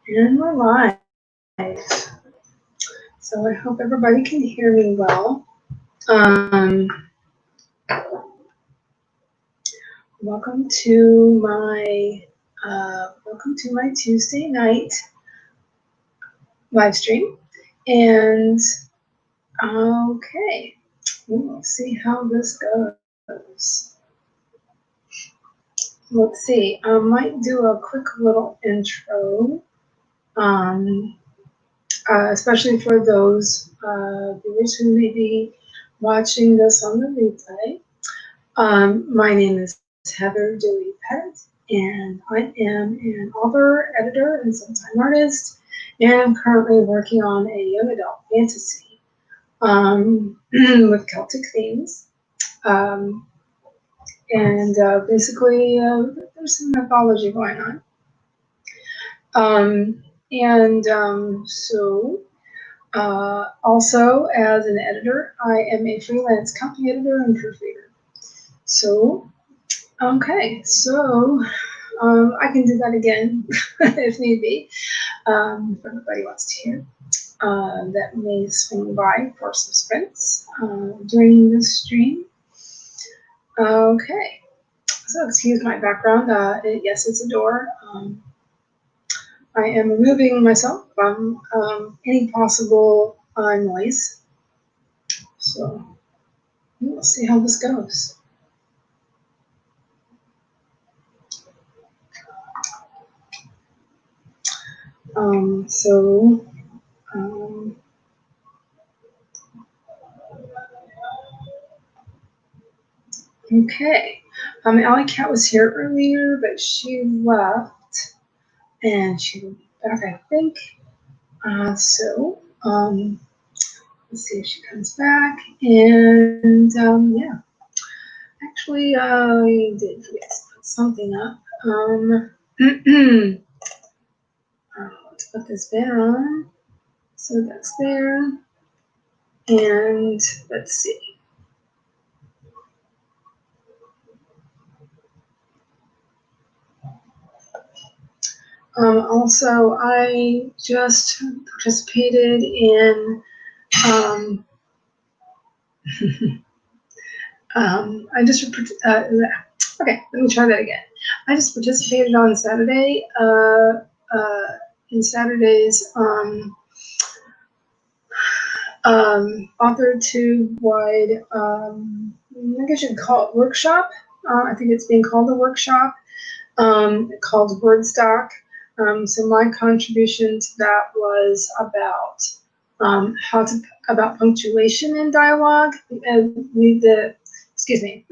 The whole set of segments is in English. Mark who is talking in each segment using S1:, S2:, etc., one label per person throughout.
S1: And we're live. So I hope everybody can hear me well. Welcome to my Tuesday night live stream. And okay, we'll see how this goes. Let's see. I might do a quick little intro. Um, Especially for those viewers who may be watching this on the replay. My name is Heather Dewey Pett, and I am an author, editor, and sometime artist, and I'm currently working on a young adult fantasy with Celtic themes. Um, and basically, there's some mythology going on. Also, as an editor, I am a freelance copy editor and proofreader. So, okay, so I can do that again if need be. If everybody wants to hear, that may swing by for some sprints during this stream. Okay, so excuse my background. Yes, it's a door. I am removing myself from any possible noise. So we'll see how this goes. Okay. Alley Cat was here earlier, but she left, and she'll be back, I think. Let's see if she comes back. And yeah, actually, I did forget to put something up. Let's put this banner on. So that's there. And let's see. Also, I just participated in, okay, let me try that again. I just participated on Saturday, in Saturday's Author Tube wide, I guess you'd call it workshop. I think it's being called a workshop, called Wordstock. So my contribution to that was about about punctuation in dialogue. Excuse me,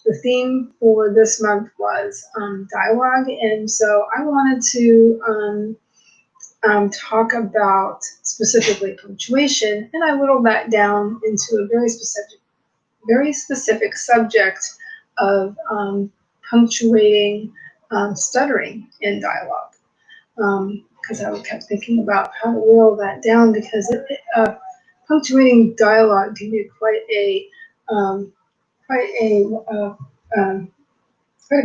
S1: the theme for this month was dialogue, and so I wanted to talk about specifically punctuation, and I whittled that down into a very specific subject of punctuating stuttering in dialogue. Because I kept thinking about how to whittle that down, because punctuating dialogue can be quite a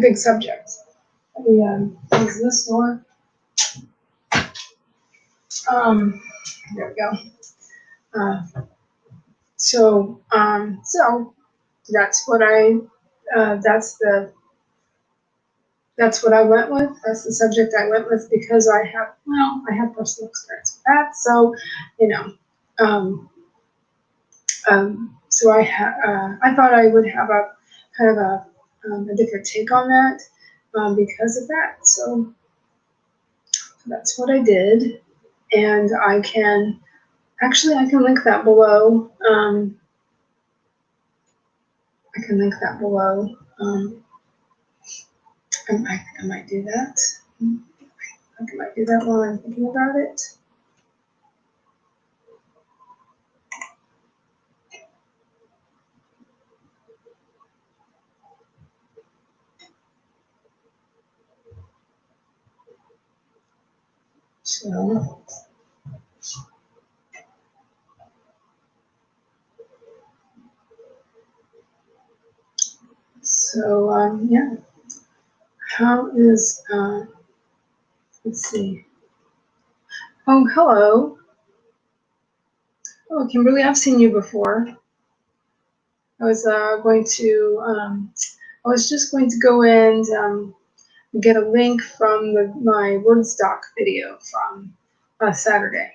S1: big subject. Let me close this door. There we go. So that's what that's what I went with. That's the subject I went with, because I have personal experience with that. So, so I thought I would have a kind of a different take on that because of that. So that's what I did, and I can link that below. I can link that below. I think I might do that. I think I might do that while I'm thinking about it. So yeah. How is, let's see. Oh, hello. Oh, Kimberly, I've seen you before. I was I was just going to go and get a link from my Wordstock video from Saturday.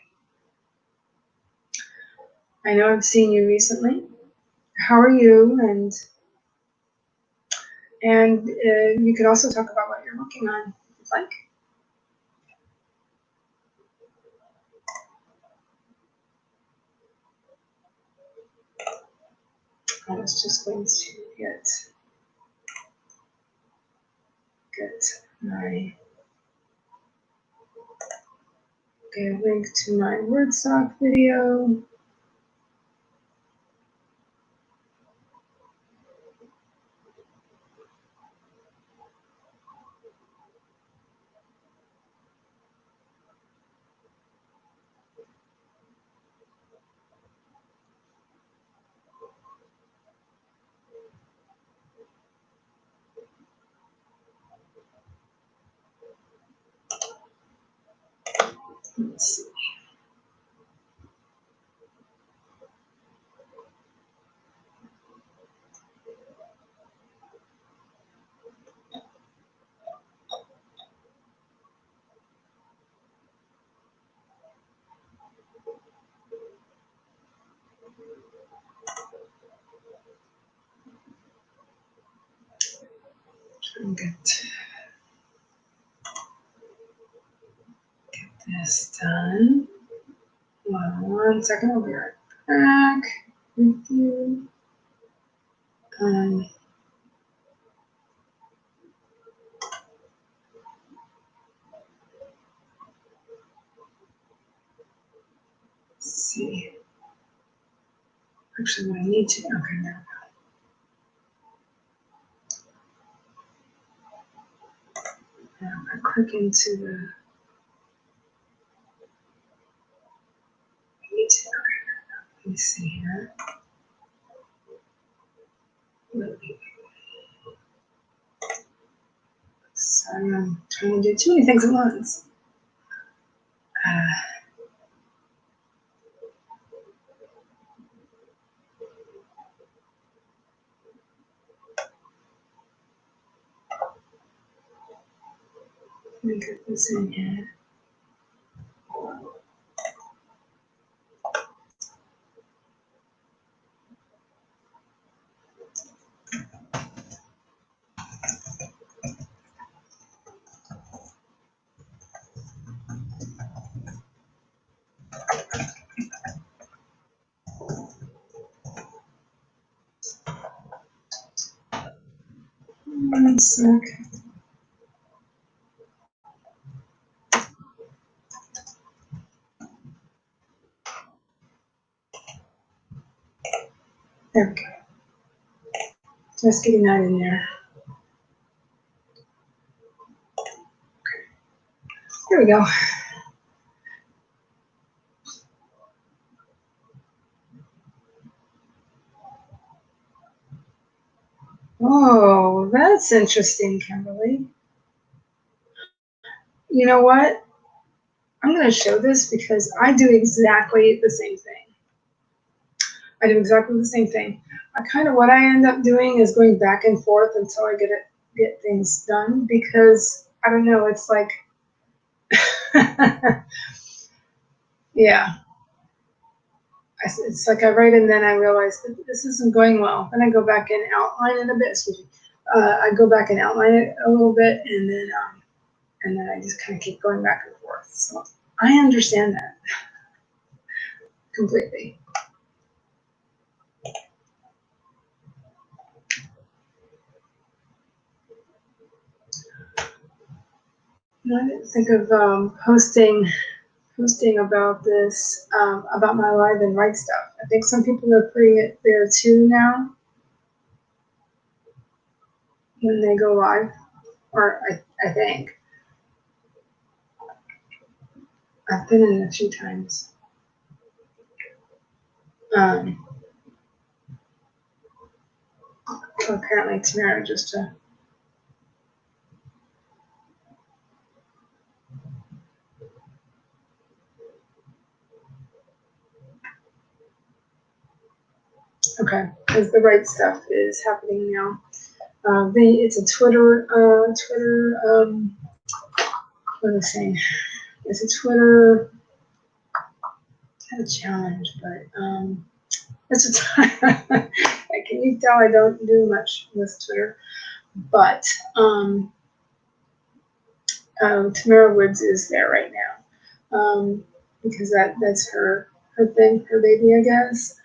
S1: I know I've seen you recently. How are you? And you could also talk about what you're working on, if you'd like. I was just going to get my link to my Wordstock video. Let's see. Try and get this done. One second, I'll be right back with you. Let's see. Actually, what I need to, okay, now. Now I click into the, I need to, let me see here. Sorry, I'm trying to do too many things at once. Let me get this in here. One sec. There we go. Just getting that in there. There we go. Oh, that's interesting, Kimberly. You know what? I'm going to show this because I do exactly the same thing. I do exactly the same thing. What I end up doing is going back and forth until I get things done because I don't know. It's like, yeah. It's like I write and then I realize that this isn't going well. Then I go back and outline it a bit. Excuse me. I go back and outline it a little bit, and then I just kind of keep going back and forth. So I understand that completely. I didn't think of posting about this about my live and write stuff. I think some people are putting it there too now when they go live, or I think I've been in it a few times. Apparently Tamara just Okay, because the right stuff is happening now. It's a Twitter. What am I saying? It's a Twitter. Not a challenge, but it's a time. Can you tell I don't do much with Twitter? But Tamara Woods is there right now because that's her thing, her baby, I guess.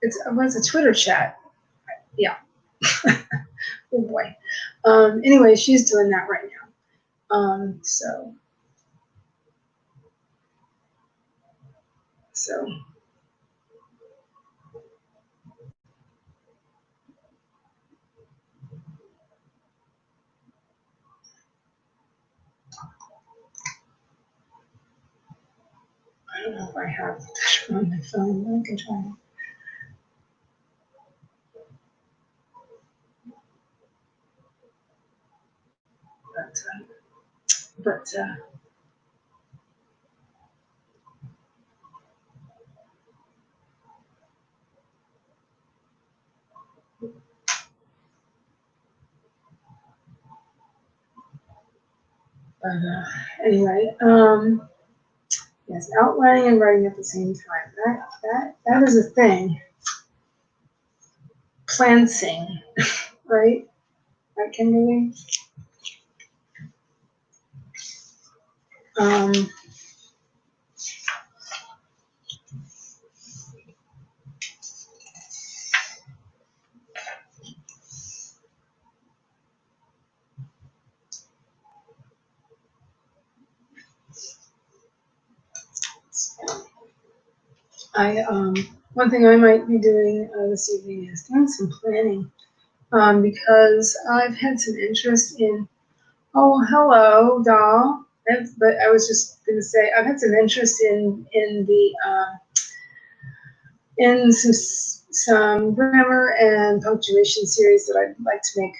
S1: It's a Twitter chat. Yeah. Oh boy. Anyway, she's doing that right now. So I don't know if I have it on my phone, but I can try. But anyway, yes, outlining and writing at the same time. That is a thing. Plancing, right? Right, Kimberly? One thing I might be doing this evening is doing some planning because I've had some interest in. Oh, hello, doll. But I was just going to say I've had some interest in the in some grammar and punctuation series that I'd like to make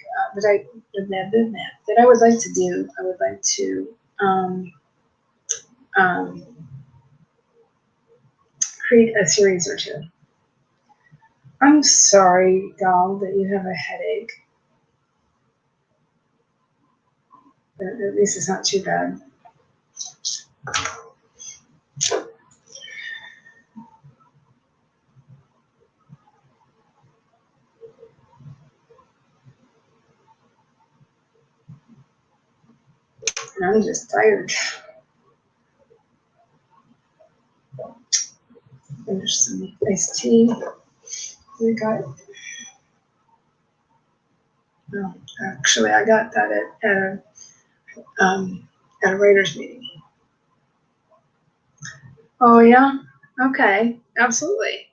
S1: that I would like to do. I would like to um, create a series or two. I'm sorry, doll, that you have a headache. At least it's not too bad. I'm just tired. Finish some iced tea. We got. No, actually, I got that at a writers meeting. Oh yeah. Okay. Absolutely.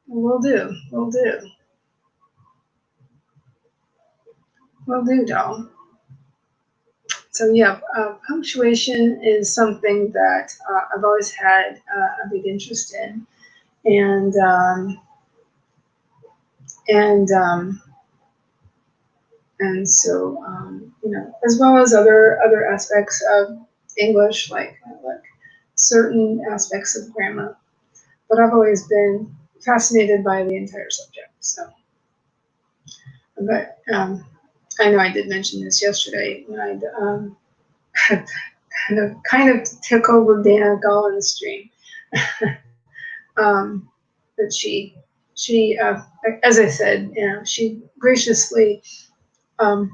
S1: We'll do. We'll do. We'll do, doll. So yeah, punctuation is something that I've always had a big interest in, and and um, and so as well as other aspects of English, like certain aspects of grammar. But I've always been fascinated by the entire subject. So, but I know I did mention this yesterday when I kind of took over Dana Gollin's stream. But she as I said, she graciously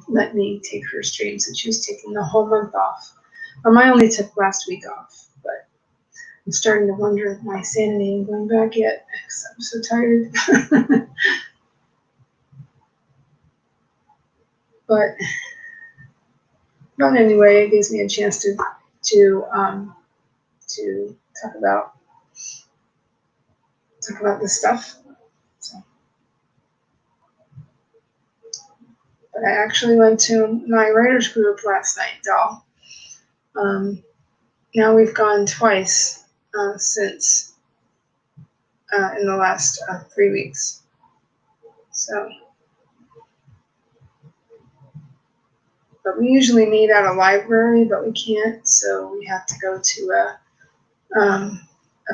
S1: let me take her stream since she was taking the whole month off. I only took last week off, but I'm starting to wonder if my sanity ain't going back yet because I'm so tired. but anyway, it gives me a chance to talk about this stuff. So, but I actually went to my writers group last night, doll. Now we've gone twice since in the last 3 weeks. So, but we usually meet at a library, but we can't, so we have to go to a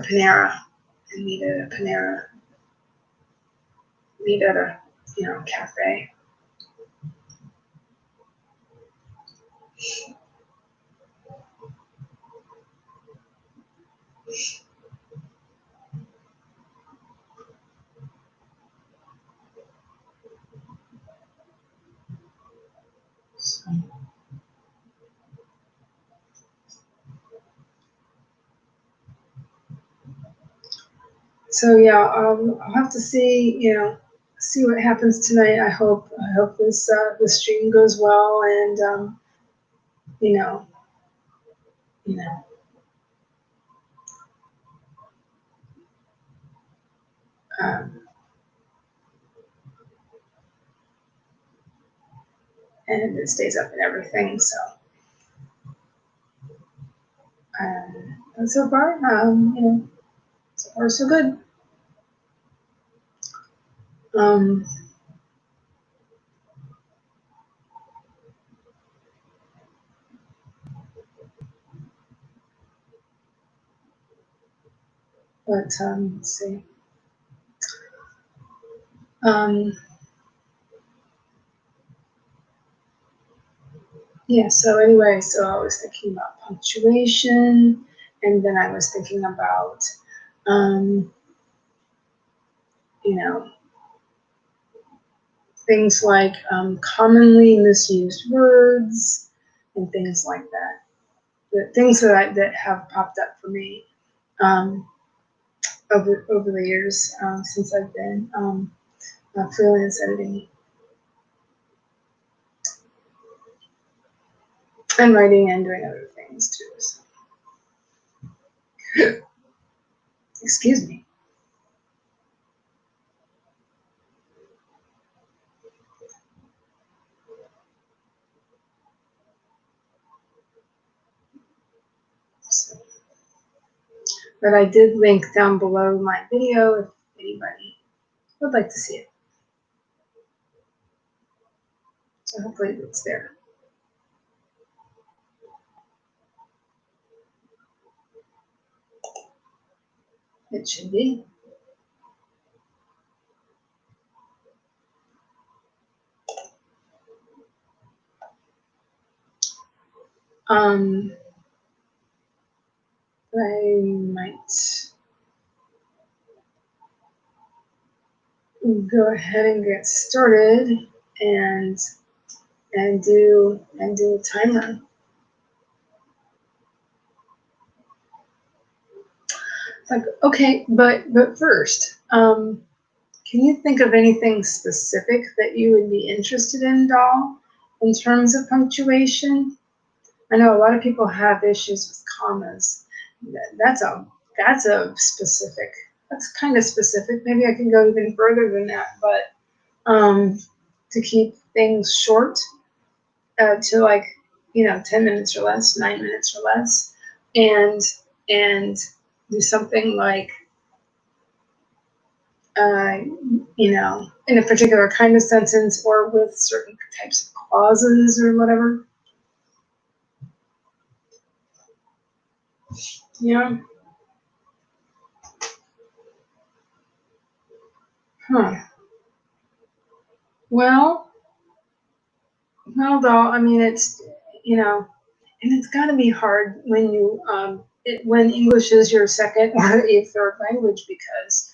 S1: Panera. and meet at a Panera, meet at a, cafe. So yeah, I'll have to see what happens tonight. I hope this stream goes well, and you know, you know, um, and it stays up and everything. So, and so far, so far so good. Um, but let's see. Yeah. So anyway, so I was thinking about punctuation, and then I was thinking about, um, you know, things like commonly misused words and things like that. The things that have popped up for me um, over the years since I've been freelance editing and writing and doing other things too. So, excuse me. So, but I did link down below my video if anybody would like to see it. So hopefully it's there. It should be. I might go ahead and get started and do a timer. Like, okay, but first, can you think of anything specific that you would be interested in, Doll, in terms of punctuation? I know a lot of people have issues with commas. That's a specific. That's kind of specific. Maybe I can go even further than that, but to keep things short, to like 10 minutes or less, 9 minutes or less, and do something like in a particular kind of sentence or with certain types of clauses or whatever. Yeah. Huh. Well, Doll, I mean, it's, and it's got to be hard when when English is your second or a third language because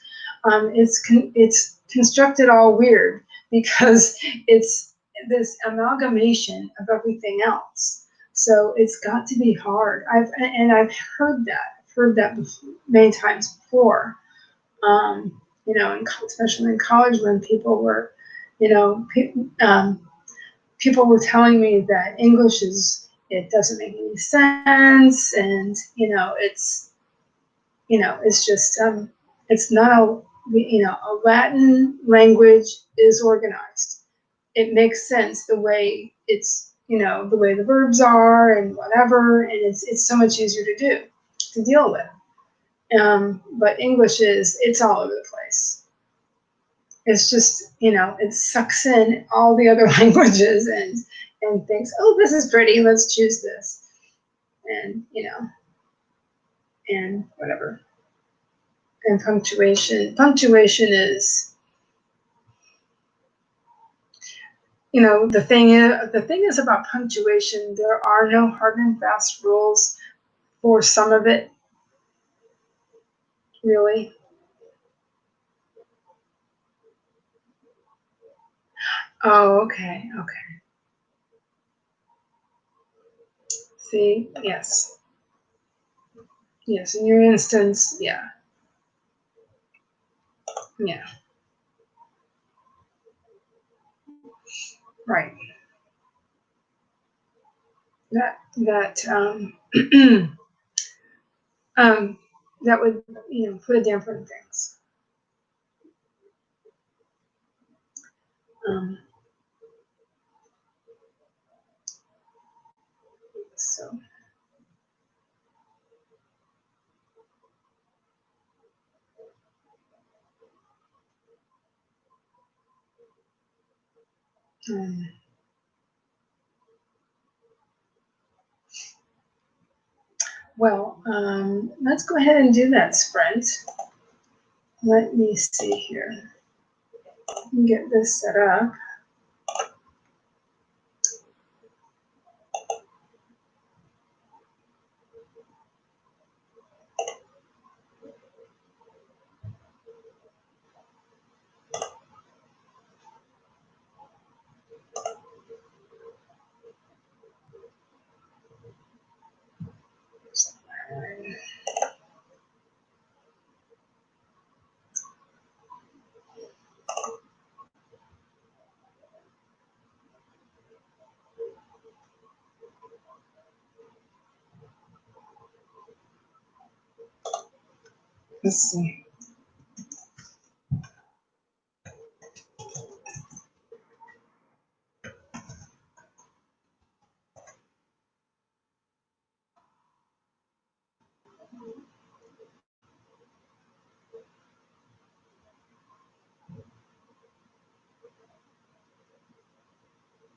S1: it's constructed all weird because it's this amalgamation of everything else. So it's got to be hard. I've heard that. I've heard that many times before. Especially in college when people were, you know, people were telling me that it doesn't make any sense, and it's just it's not a Latin language is organized. It makes sense the way the way the verbs are and whatever, and it's so much easier to deal with. But English it's all over the place. It's just, it sucks in all the other languages and thinks, oh, this is pretty, let's choose this. And, and whatever. and punctuation. Punctuation is, the thing is about punctuation, there are no hard and fast rules for some of it, really. Oh, okay. See, yes. Yes, in your instance, yeah. Right. That um, that would, put a damper in things. Um, so um, let's go ahead and do that sprint. Let me see here. Get this set up. Let's see.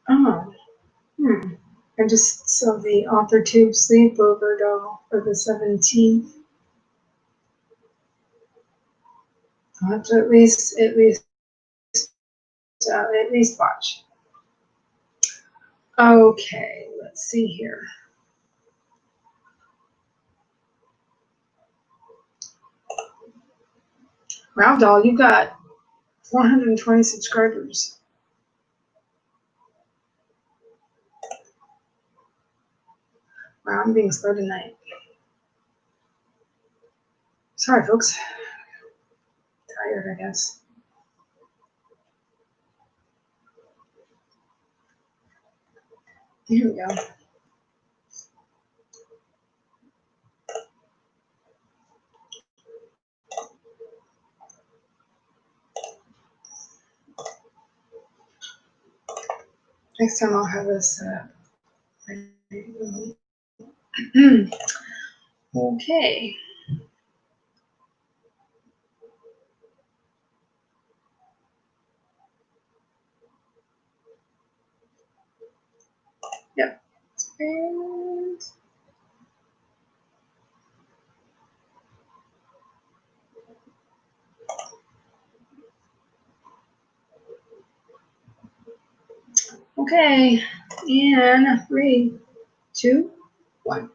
S1: Oh, I just saw the author tube sleepover doll for the 17th. I'll have to at least watch. Okay, let's see here. Wow, doll, you've got 420 subscribers. Wow, I'm being slow tonight. Sorry, folks. Tired, I guess. Here we go. Next time I'll have this okay. Yep. And okay. And 3, 2, 1.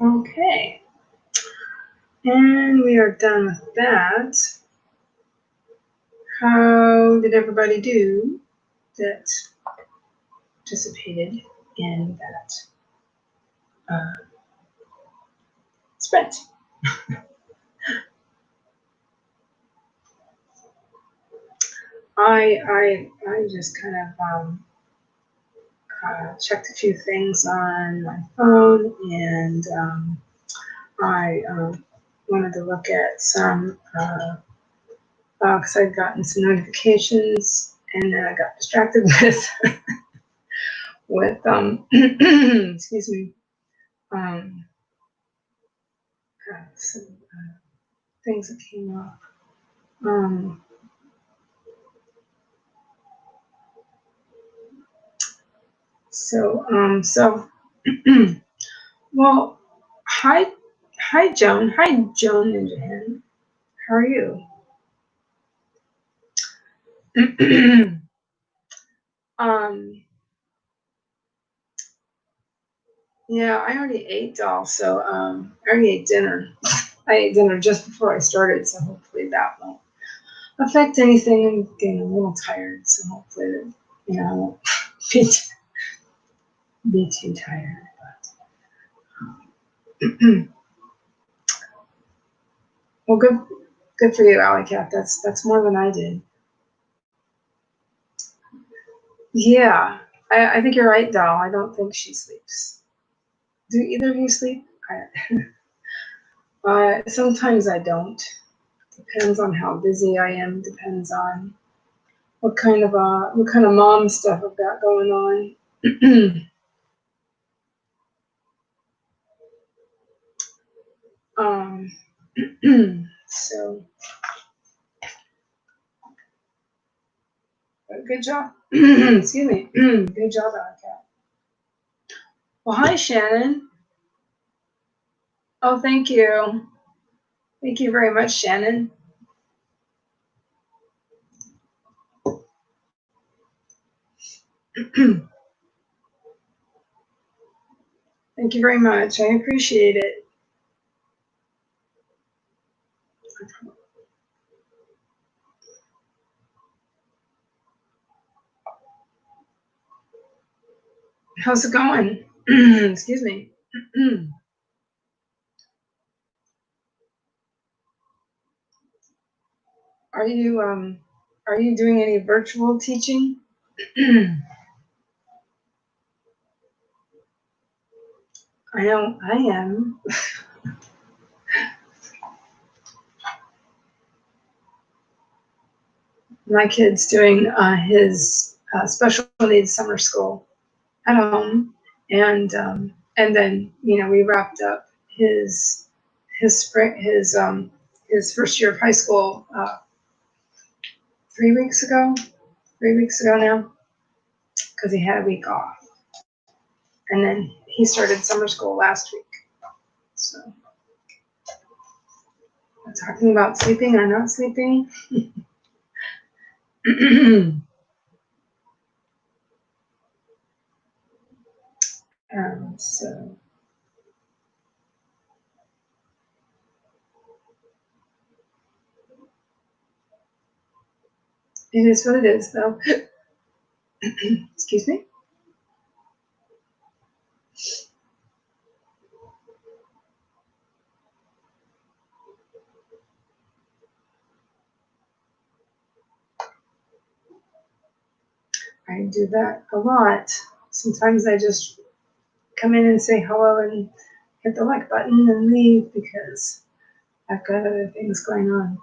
S1: Okay. And we are done with that. How did everybody do that participated in that sprint? I just kind of checked a few things on my phone, and I wanted to look at some because I'd gotten some notifications, and then I got distracted with excuse me, some things that came up. So well, hi Joan, and Jan. How are you? um, yeah, I already ate, doll. So I already ate dinner. I ate dinner just before I started, so hopefully that won't affect anything. I'm getting a little tired, so hopefully that, I won't be too tired. Well, good for you, Alley Cat. That's more than I did. Yeah, I think you're right, doll. I don't think she sleeps. Do either of you sleep? Sometimes I don't. Depends on how busy I am. Depends on what kind of mom stuff I've got going on. um, so good job. Excuse me. Good job, Cat. Well, hi, Shannon. Oh, thank you. Thank you very much, Shannon. Thank you very much. I appreciate it. How's it going? Excuse me. Are you doing any virtual teaching? I know I am. My kid's doing his special needs summer school at home, and then we wrapped up his spring his first year of high school 3 weeks ago. 3 weeks ago now, because he had a week off, and then he started summer school last week. So, I'm talking about sleeping or not sleeping. So it is what it is, though. Excuse me. I do that a lot. Sometimes I just come in and say hello and hit the like button and leave because I've got other things going on.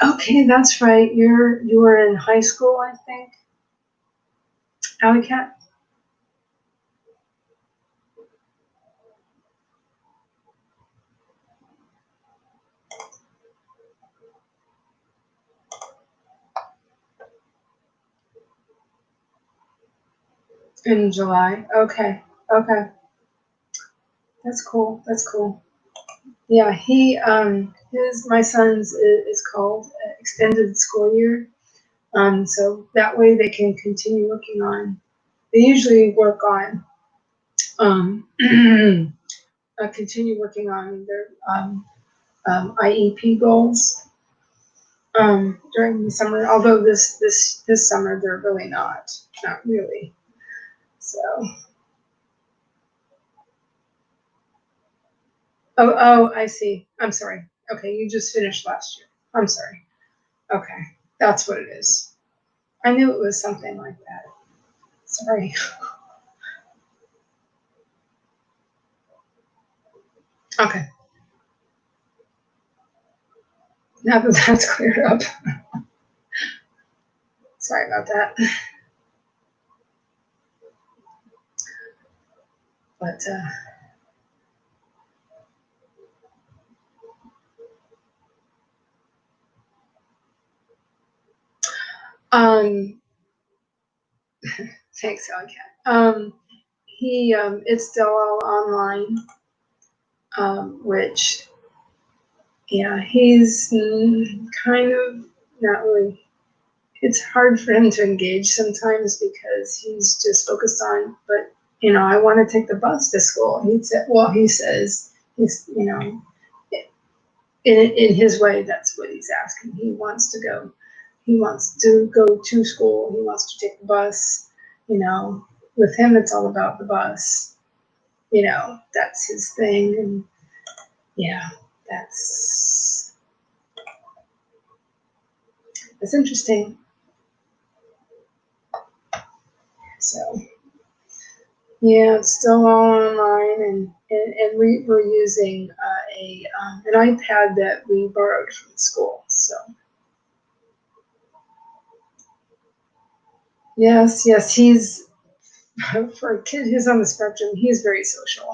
S1: Okay, that's right. You were in high school, I think. Alley Cat? In July. Okay. Okay. That's cool. That's cool. Yeah, my son's is called extended school year. So that way they can continue working on. They usually work on um, continue working on their IEP goals during the summer. Although this summer they're really not really. So oh, I see. I'm sorry. Okay, you just finished last year. I'm sorry. Okay, that's what it is. I knew it was something like that. Sorry. Okay, now that that's cleared up. Sorry about that. But um, thanks, Alcat. It's still all online, which yeah, he's kind of not really. It's hard for him to engage sometimes because he's just focused on. But I want to take the bus to school. He says he's in his way, that's what he's asking. He wants to go. He wants to go to school. He wants to take the bus. You know, with him, it's all about the bus. That's his thing, and yeah, that's that's interesting. So yeah, it's still all online, and we're using an iPad that we borrowed from school. So yes, he's for a kid who's on the spectrum, he's very social.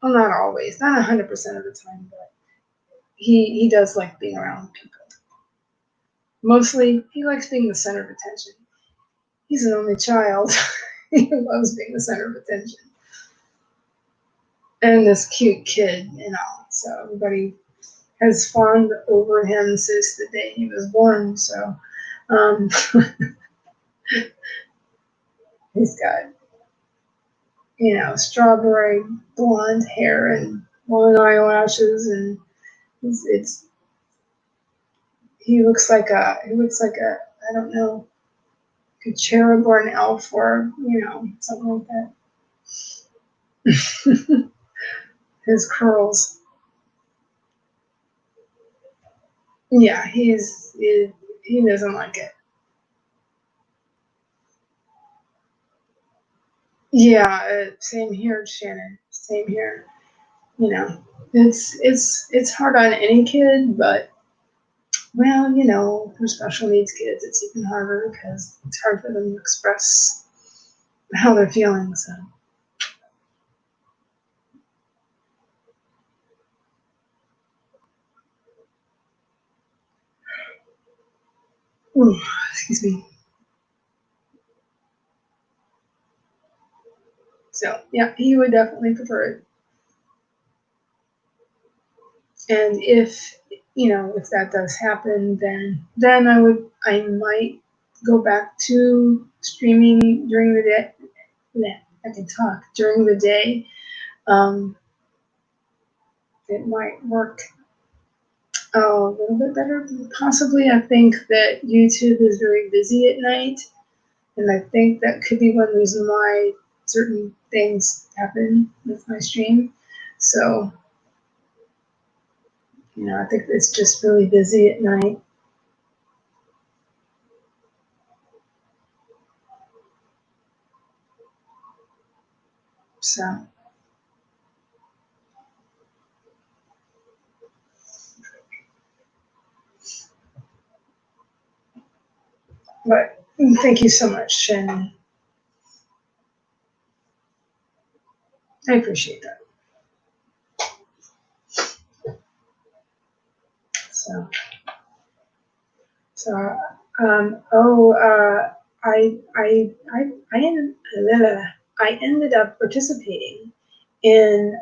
S1: Well, not always, not 100% of the time, but he does like being around people. Mostly, he likes being the center of attention. He's an only child. He loves being the center of attention. And this cute kid, So everybody has fawned over him since the day he was born. So um, he's got, strawberry blonde hair and long eyelashes, and it's he looks like a I don't know, a cherub or an elf or something like that. His curls. Yeah, he doesn't like it. Yeah, same here, Shannon. Same here. You know, it's hard on any kid, but well, for special needs kids, it's even harder because it's hard for them to express how they're feeling. So, ooh, excuse me. So yeah, he would definitely prefer it. And if that does happen, then I might go back to streaming during the day. Yeah, I can talk during the day. Um, it might work a little bit better, possibly. I think that YouTube is very busy at night, and I think that could be one reason why certain things happen with my stream. So, I think it's just really busy at night. So, but thank you so much, Shannon. I appreciate that. So, so, oh, I ended up participating in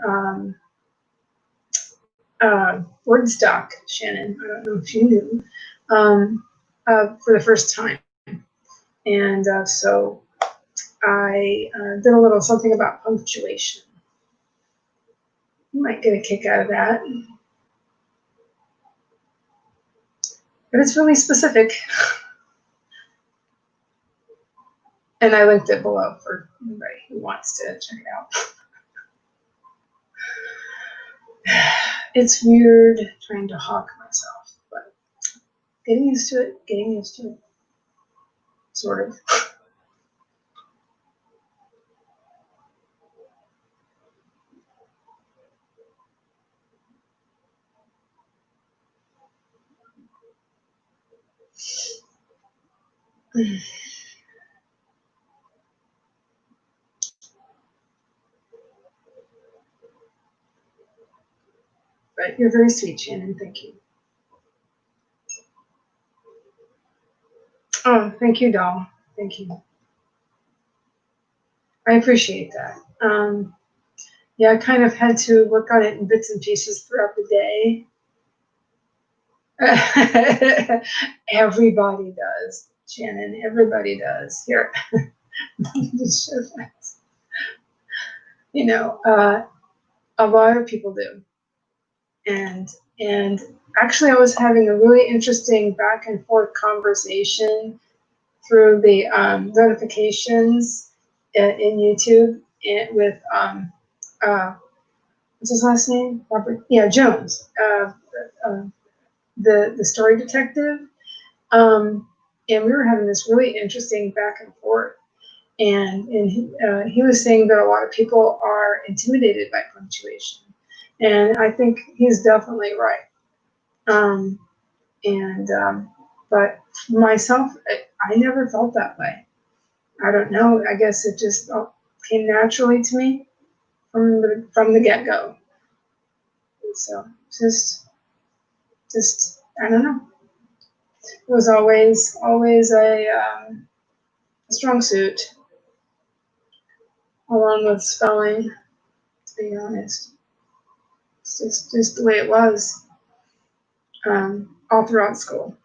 S1: word stock, Shannon. I don't know if you knew, for the first time. And so I did a little something about punctuation. You might get a kick out of that. But it's really specific. And I linked it below for anybody who wants to check it out. It's weird trying to hawk myself, but getting used to it, sort of. But you're very sweet, Shannon. Thank you. Oh, thank you, doll. Thank you. I appreciate that. Yeah, I kind of had to work on it in bits and pieces throughout the day. Everybody does, Shannon. Everybody does. Here, just show that. You know, a lot of people do, and actually, I was having a really interesting back and forth conversation through the notifications in YouTube and with what's his last name? Robert. Yeah, Jones. Uh, the story detective. And we were having this really interesting back and forth. And he was saying that a lot of people are intimidated by punctuation. And I think he's definitely right. Um, but myself, I never felt that way. I don't know. I guess it just came naturally to me from the get go. So just I don't know. It was always a strong suit, along with spelling. To be honest, it's just the way it was all throughout school.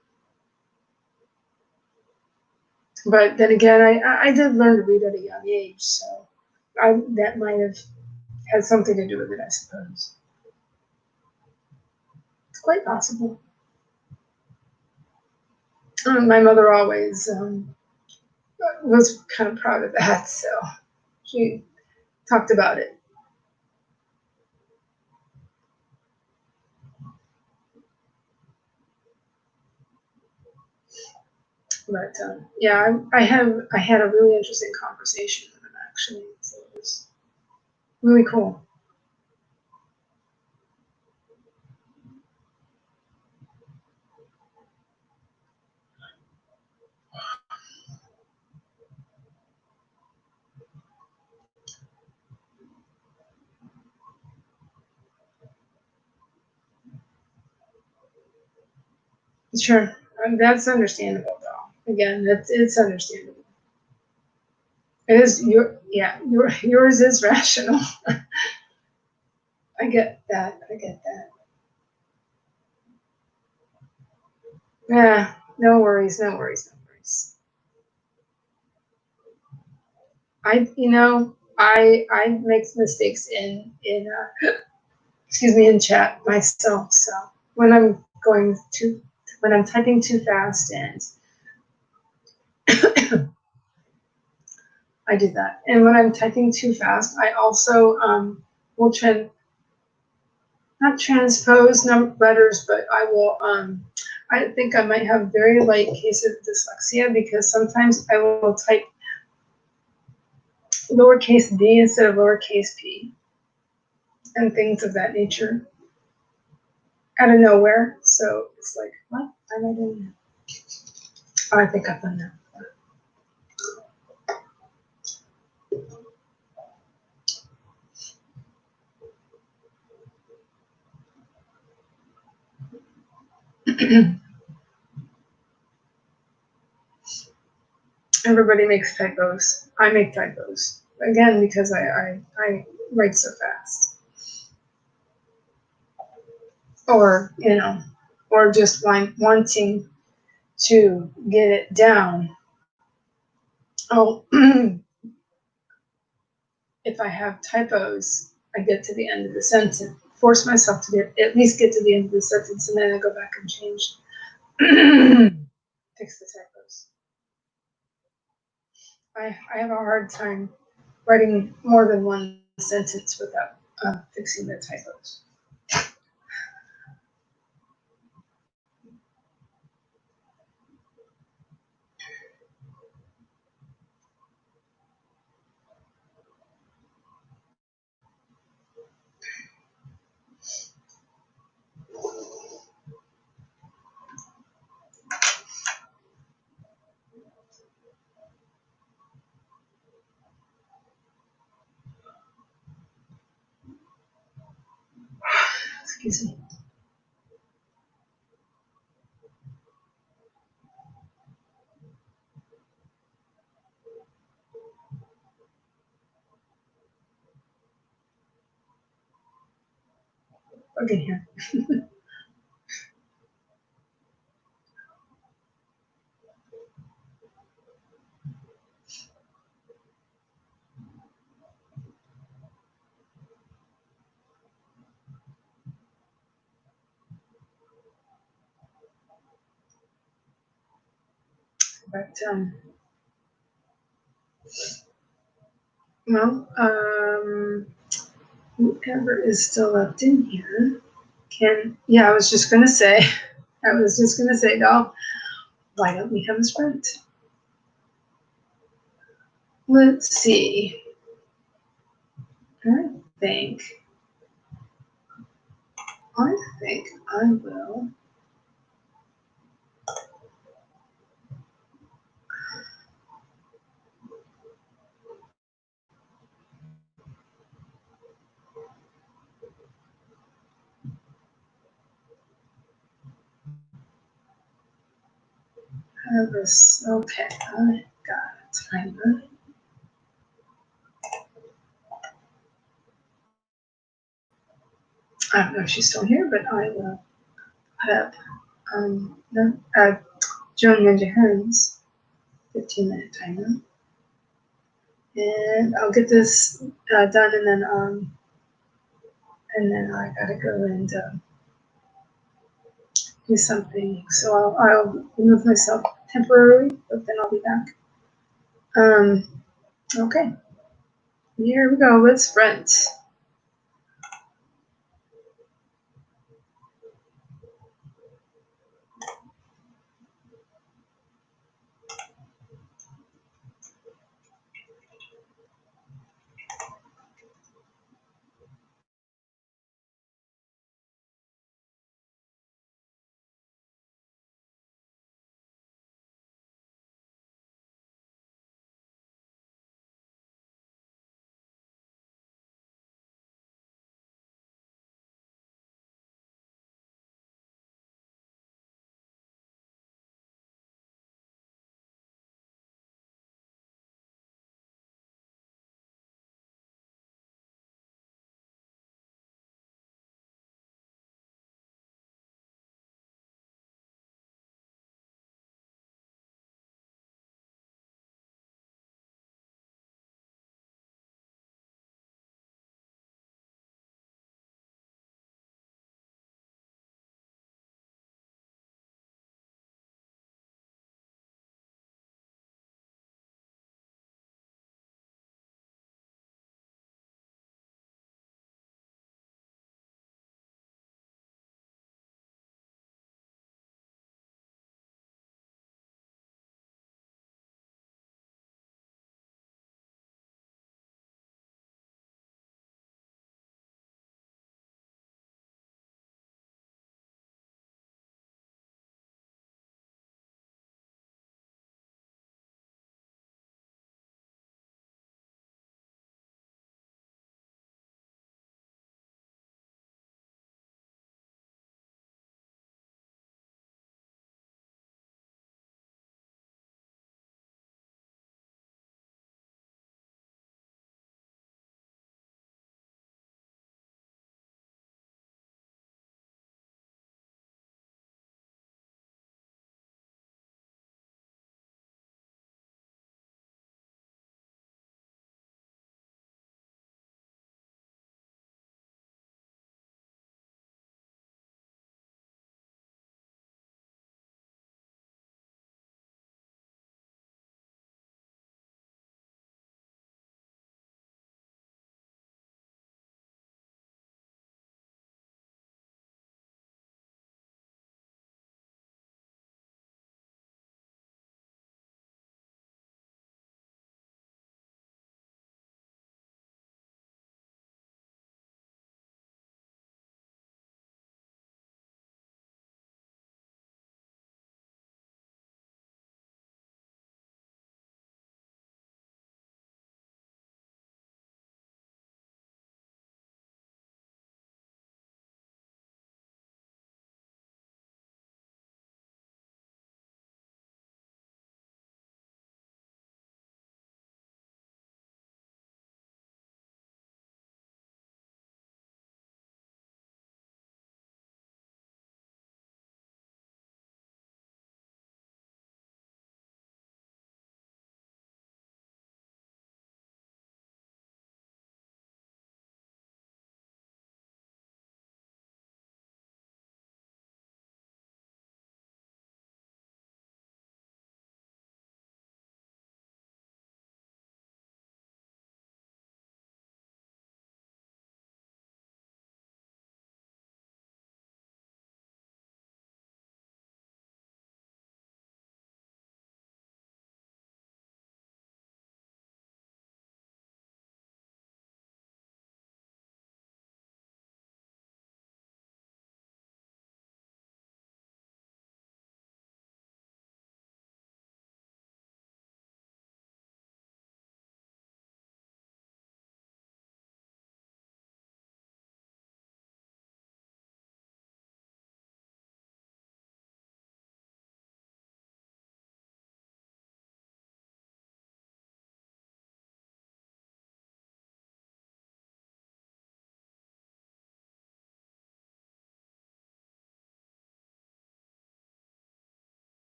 S1: But then again, I did learn to read at a young age, so that might have had something to do with it, I suppose. It's quite possible. My mother always was kind of proud of that, so she talked about it. But yeah, I had a really interesting conversation with him actually. So it was really cool. Sure, that's understandable though. Again, it's understandable. It is yours is rational. I get that. I get that. Yeah, no worries, no worries, no worries. I make mistakes in excuse me in chat myself. So when I'm going to when I'm typing too fast and I do that. And when I'm typing too fast, I also will not transpose letters, but I will. I think I might have very light case of dyslexia because sometimes I will type lowercase d instead of lowercase p and things of that nature out of nowhere. So it's like, what am I doing now? Oh, I think I've done that. Everybody makes typos. I make typos again because I write so fast. or or just wanting to get it down. Oh, if I have typos, I get to the end of the sentence, force myself to at least get to the end of the sentence, and then I go back and change, fix the typos. I have a hard time writing more than one sentence without fixing the typos. Excuse me. Okay, here. But well, whoever is still left in here can. Yeah, I was just gonna say. I was just gonna say, no. Why don't we have a sprint? Let's see. I think. I think I will. Have this. Okay, I got a timer. I don't know if she's still here, but I will put up no, Joan Ninja Hens 15-minute timer, and I'll get this done, and then I gotta go and do something. So I'll remove myself temporarily, but then I'll be back. Okay, here we go. Let's sprint.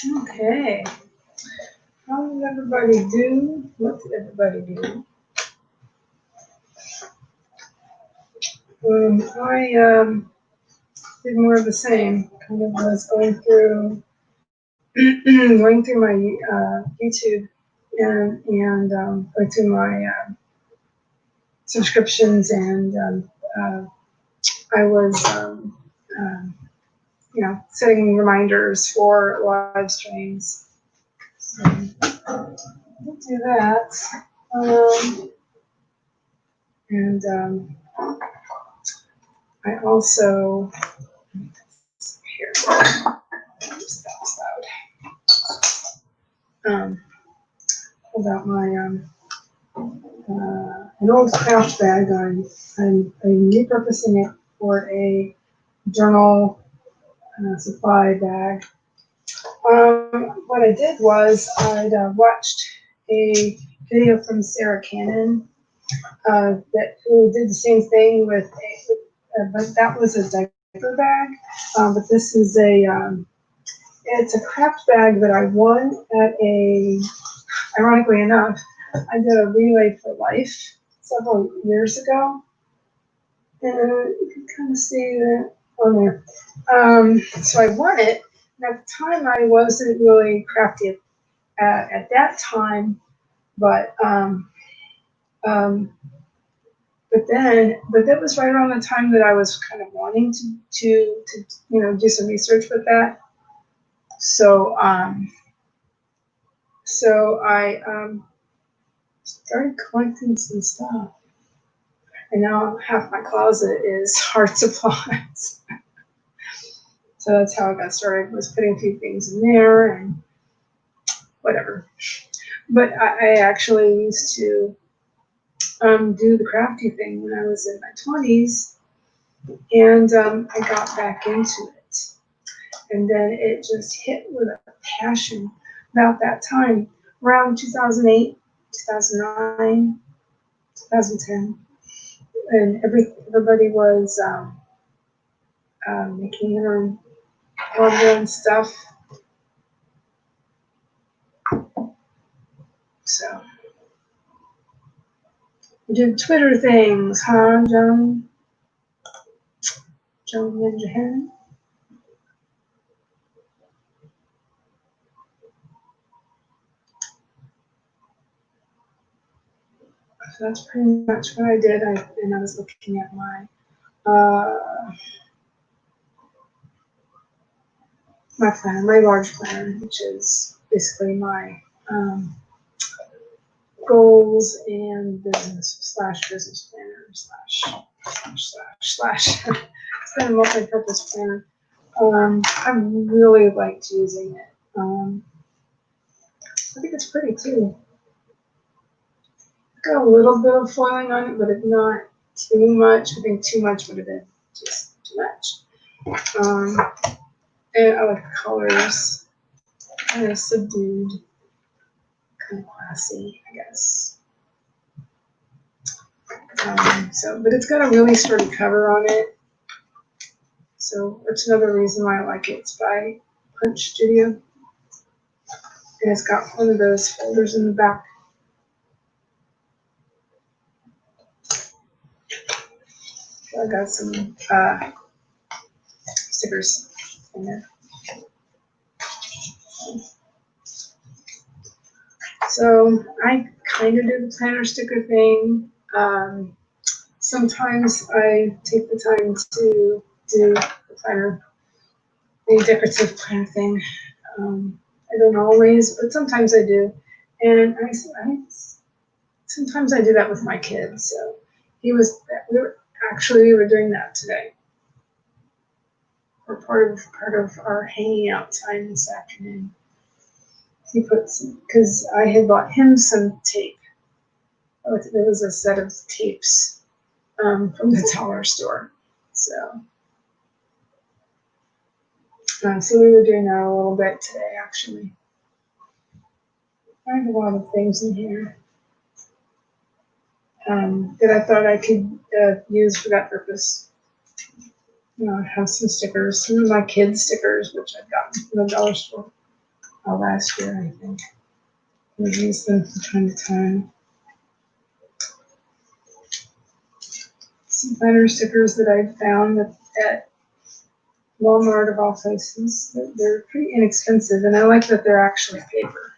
S1: Okay. How did everybody do? What did everybody do? I did more of the same. Kind of was going through going through my YouTube and going through my subscriptions, and I was setting reminders for live streams. So we'll do that. And I also here. Oops, that was loud. Pulled out my an old craft bag. I'm repurposing it for a journal supply bag. What I did was I'd watched a video from Sarah Cannon who did the same thing with but that was a diaper bag. But this is it's a craft bag that I won at ironically enough, I did a relay for life several years ago. And you can kind of see that on there. So I won it. And at the time, I wasn't really crafty at that time, but but that was right around the time that I was kind of wanting to do some research with that. So I started collecting some stuff, and now half my closet is art supplies. So that's how I got started. Was putting a few things in there and whatever. But I actually used to do the crafty thing when I was in my 20s, and I got back into it. And then it just hit with a passion about that time, around 2008, 2009, 2010. And everybody was making their own stuff. So we did Twitter things, huh, Joan Ninja Hen? So that's pretty much what I did. And I was looking at my planner, my large planner, which is basically my goals and business planner slash. It's been a multi-purpose planner. I really liked using it. I think it's pretty too. Got a little bit of foiling on it, but it's not too much. I think too much would have been just too much. And I like the colors. Kind of subdued, kind of classy, I guess. But it's got a really sturdy cover on it. So that's another reason why I like it. It's by Punch Studio. And it's got one of those folders in the back. I got some stickers in there. So I kind of do the planner sticker thing. Sometimes I take the time to do the decorative planner thing. I don't always, but sometimes I do. And sometimes I do that with my kids. So we were doing that today. For part of our hanging out time this afternoon. He because I had bought him some tape. There was a set of tapes from the dollar store. So we were doing that a little bit today, actually. I have a lot of things in here that I thought I could use for that purpose. I have some stickers, some of my kids' stickers, which I've gotten from the dollar store. last year, I think. We've used them from time to time. Some planner stickers that I found at Walmart of all places. They're pretty inexpensive, and I like that they're actually paper.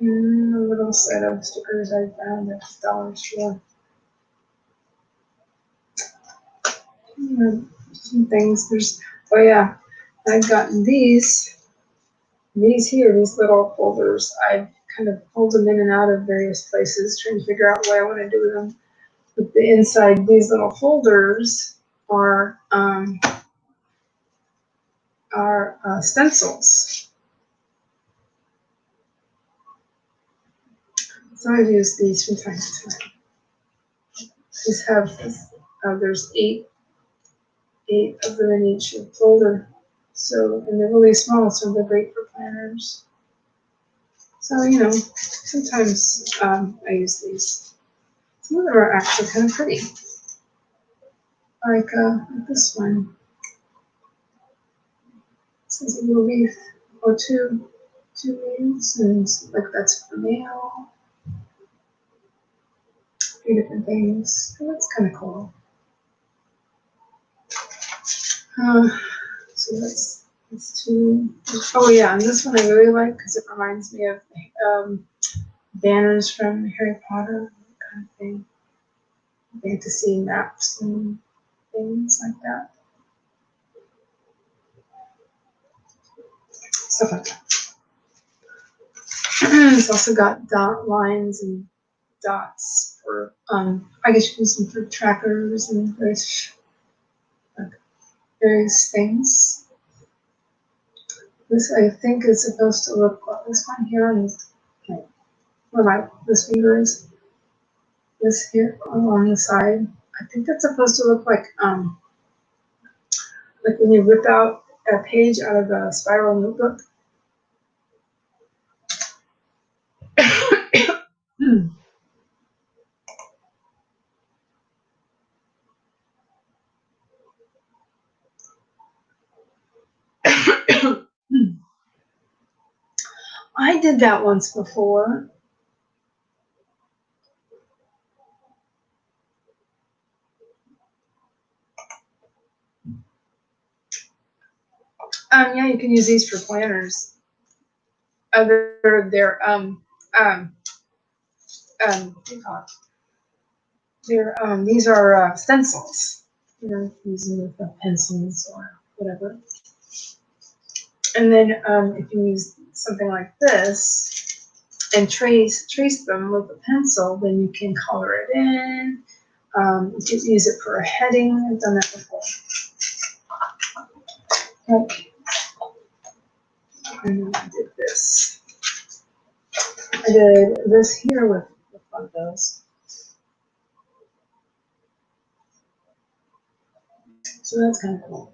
S1: And a little set of stickers I found at the dollar store. Some things. Oh yeah, I've gotten these here, these little folders. I've kind of pulled them in and out of various places, trying to figure out what I want to do with them. But the inside, these little folders are stencils. So I've used these from time to time. These have there's eight of them in each folder. So, and they're really small, so they're great for planners. So, sometimes I use these. Some of them are actually kind of pretty. Like this one. This is a little leaf or two leaves, and like that's for mail. A few different things. So that's kind of cool. So that's two. Oh yeah, and this one I really like because it reminds me of banners from Harry Potter kind of thing. Fantasy maps and things like that. Stuff like that. It's also got dot lines and dots for I guess you can use them for trackers and various things. This I think is supposed to look like this one here on where this finger is. This here along the side. I think that's supposed to look like when you rip out a page out of a spiral notebook. I did that once before. Yeah, you can use these for planners. They're these are stencils. Using with pencils or whatever. And then if you use something like this and trace them with a pencil, then you can color it in. You can use it for a heading. I've done that before. Like, I know I did this. I did this here with one of those. So that's kind of cool.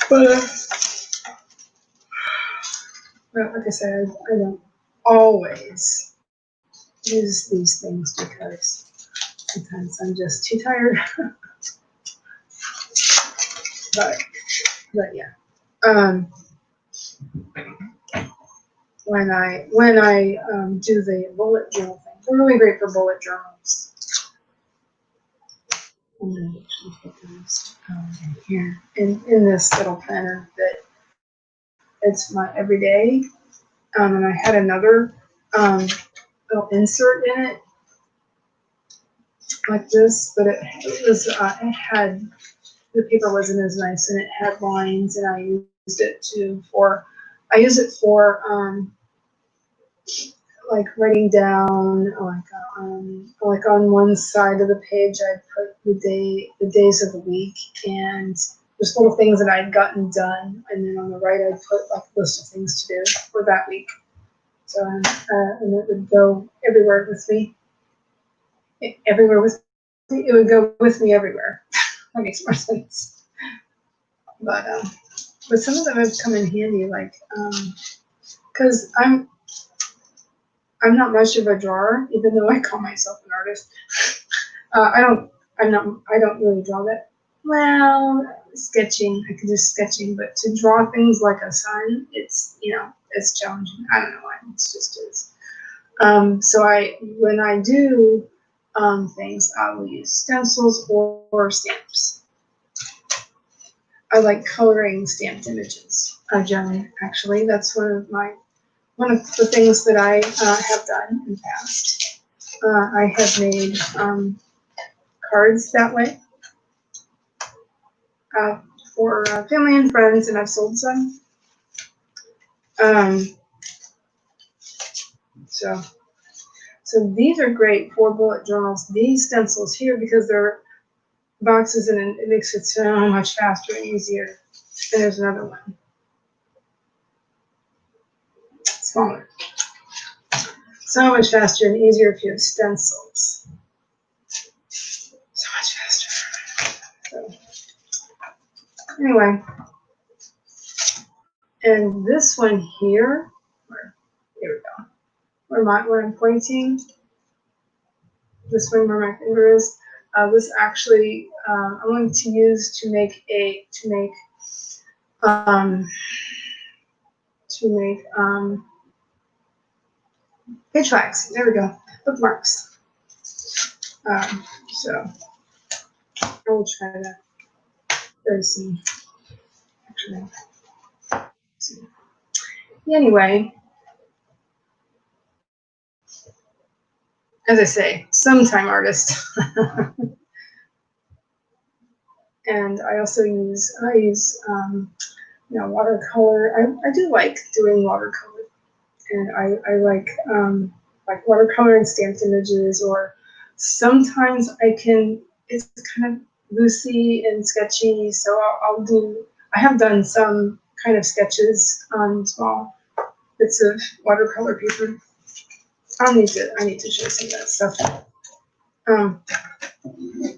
S1: But like I said, I don't always use these things because sometimes I'm just too tired. but yeah. When I do the bullet journal thing, they're really great for bullet journals. I'm going to actually put those in here in this little planner that it's my everyday. And I had another little insert in it like this, but it had the paper wasn't as nice and it had lines, and I used it for like writing down like on one side of the page I put the days of the week and just little things that I'd gotten done, and then on the right I'd put like a list of things to do for that week. So and it would go everywhere with me. It would go with me everywhere. That makes more sense. But some of them have come in handy, like because I'm not much of a drawer, even though I call myself an artist. I don't really draw that. Well, sketching, I can do sketching, but to draw things like a sun, it's challenging. I don't know why, it's just is. So when I do things, I will use stencils or stamps. I like coloring stamped images. Generally, actually, that's one of the things that I have done in the past. I have made cards that way for family and friends, and I've sold some. So these are great for bullet journals. These stencils here, because they're boxes, and it makes it so much faster and easier. And there's another one, smaller. So much faster and easier if you have stencils. So much faster. So, anyway, and this one here, here we go. Where I'm pointing, this one where my finger is, was actually I'm going to use to make page flags. There we go, bookmarks. So I will try that very soon. Actually, anyway, as I say, sometime artist. And I also use watercolor. I do like doing watercolor, and I like watercolor and stamped images, or sometimes it's kind of loosey and sketchy, so I have done some kind of sketches on small bits of watercolor paper. I need to show some of that stuff.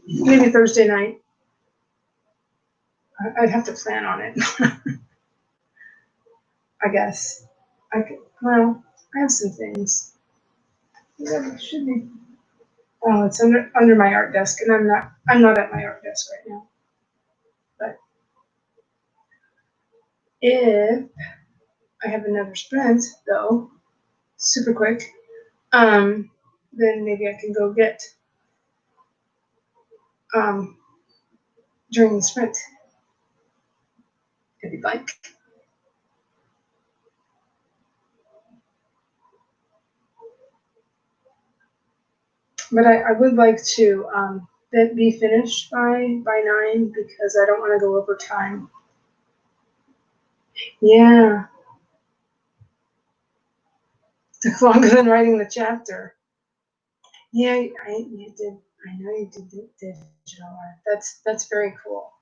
S1: Maybe Thursday night. I'd have to plan on it. I guess. I have some things. Yeah, it should be. Oh, it's under my art desk, and I'm not at my art desk right now. But if I have another sprint, though, super quick, then maybe I can go get during the sprint, if you'd like. But I would like to be finished by 9, because I don't want to go over time. Yeah. Took longer than writing the chapter. Yeah, you did. I know you did digital art. That's very cool.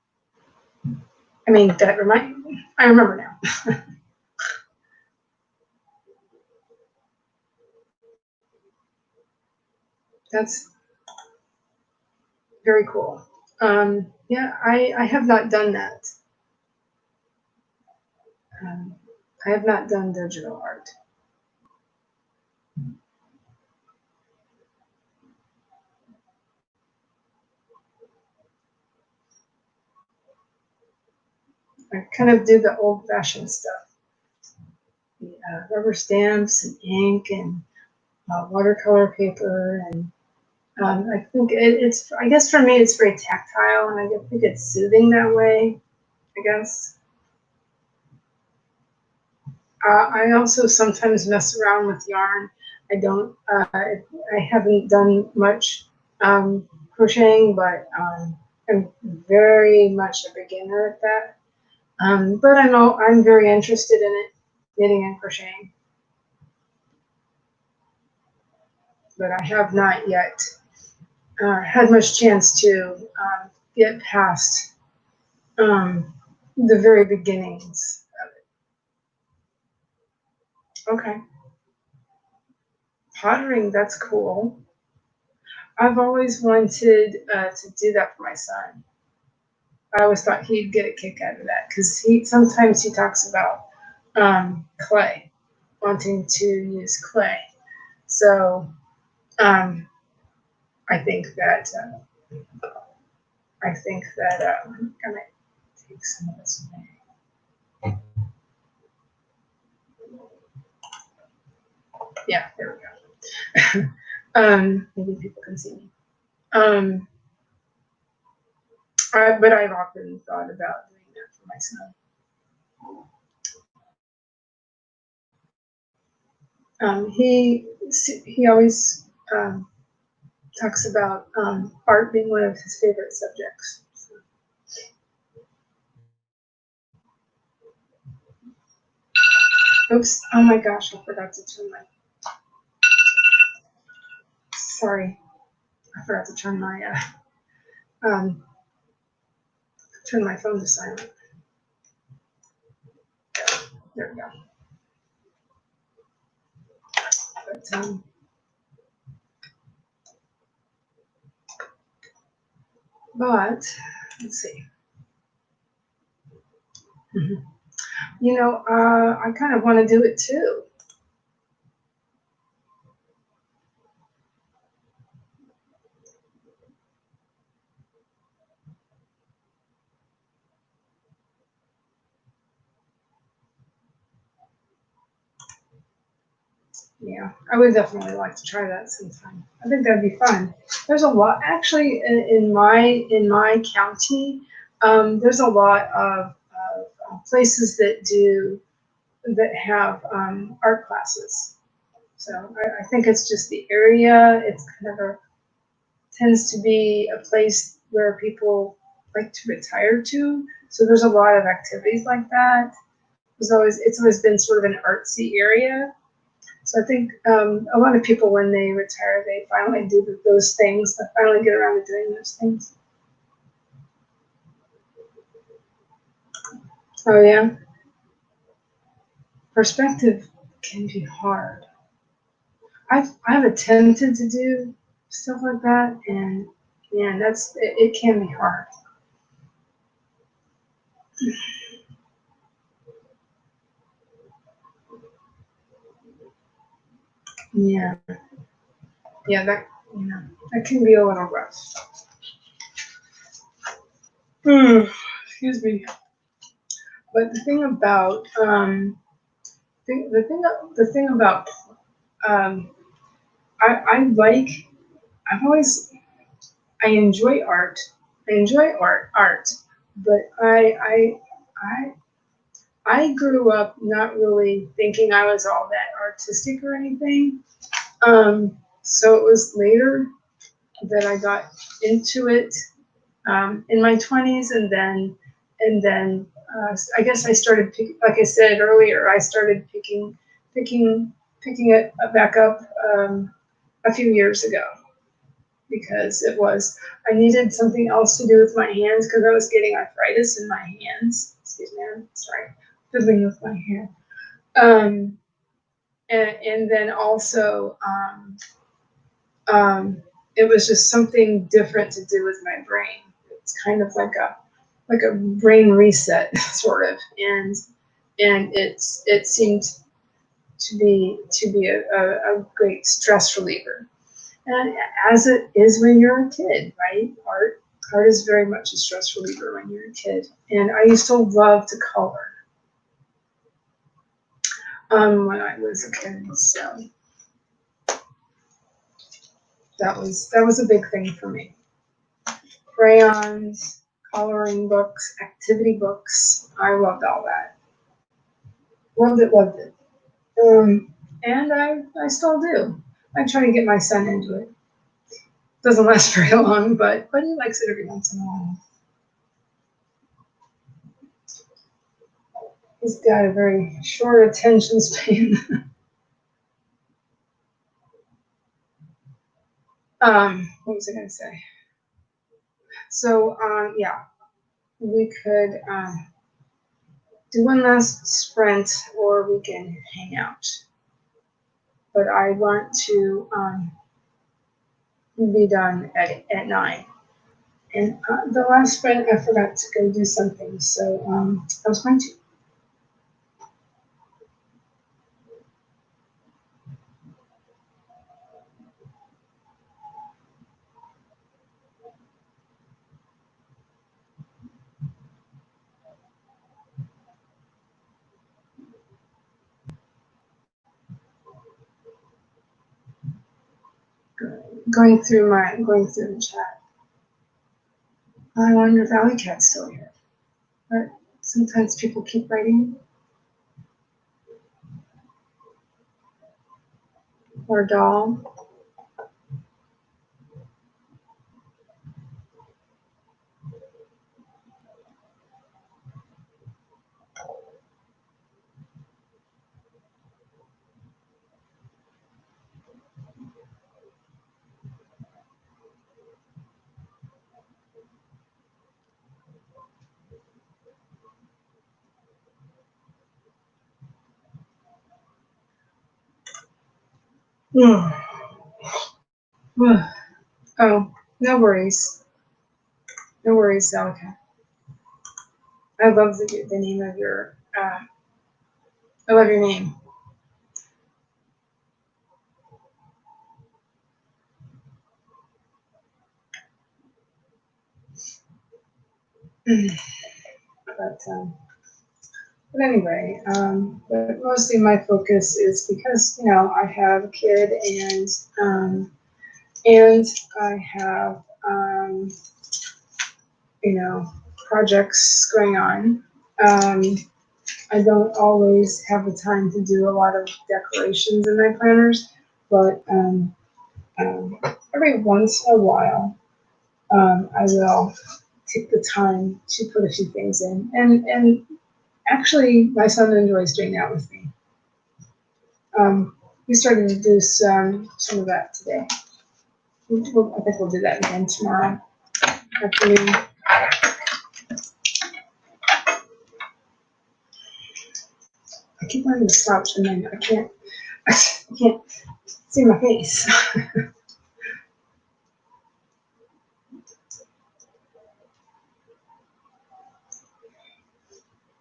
S1: I mean, I remember now. That's very cool. Yeah, I have not done that. I have not done digital art. I kind of do the old-fashioned stuff. The rubber stamps and ink and watercolor paper, and I think it's. I guess for me, it's very tactile, and I think it's soothing that way. I guess. I also sometimes mess around with yarn. I don't. I haven't done much crocheting, but I'm very much a beginner at that. But I'm very interested in it, knitting and crocheting. But I have not yet had much chance to get past the very beginnings of it. Okay. Pottering, that's cool. I've always wanted to do that for my son. I always thought he'd get a kick out of that, because sometimes he talks about clay, wanting to use clay. So I think that I'm gonna take some of this away. Yeah, there we go. Maybe people can see me. But I've often thought about doing that for my son. He always talks about art being one of his favorite subjects. So. Oops! Oh my gosh! I forgot to turn my. Sorry, I forgot to turn my phone to silent. There we go. But let's see. I kind of want to do it too. Yeah, I would definitely like to try that sometime. I think that'd be fun. There's a lot actually in my county. There's a lot of places that have art classes. So I think it's just the area. It's kind of tends to be a place where people like to retire to. So there's a lot of activities like that. It's always been sort of an artsy area. So I think a lot of people, when they retire, they finally do those things. They finally get around to doing those things. Oh yeah, perspective can be hard. I've attempted to do stuff like that, and man, it can be hard. Yeah, yeah, that can be a little rough. Excuse me. But the thing about the thing about um, I like I've always I enjoy art. I enjoy art, but I grew up not really thinking I was all that artistic or anything. So it was later that I got into it in my 20s, and then I guess I started like I said earlier, I started picking it back up a few years ago because I needed something else to do with my hands because I was getting arthritis in my hands. Excuse me, I'm sorry, fiddling with my hair. And then also it was just something different to do with my brain. It's kind of like a brain reset sort of, and it seemed to be a great stress reliever. And as it is when you're a kid, right? Art is very much a stress reliever when you're a kid. And I used to love to color when I was a kid. So that was a big thing for me. Crayons, coloring books, activity books. I loved all that. Loved it, loved it. And I still do. I try to get my son into it. Doesn't last very long, but he likes it every once in a while. He's got a very short attention span. What was I going to say? So, yeah, we could do one last sprint or we can hang out. But I want to be done at 9. And the last sprint, I forgot to go do something. So I was going to. going through the chat. I wonder if Alley Cat's still here. But sometimes people keep writing. Or doll. Oh, no worries. No worries, Zelka. I love the name of your, I love your name. But anyway, but mostly my focus is because, you know, I have a kid and I have, you know, projects going on. I don't always have the time to do a lot of decorations in my planners, but every once in a while, I will take the time to put a few things in. And actually, my son enjoys doing that with me. We started to do some of that today. I think we'll do that again tomorrow afternoon. I keep wanting to slouch and then I can't see my face.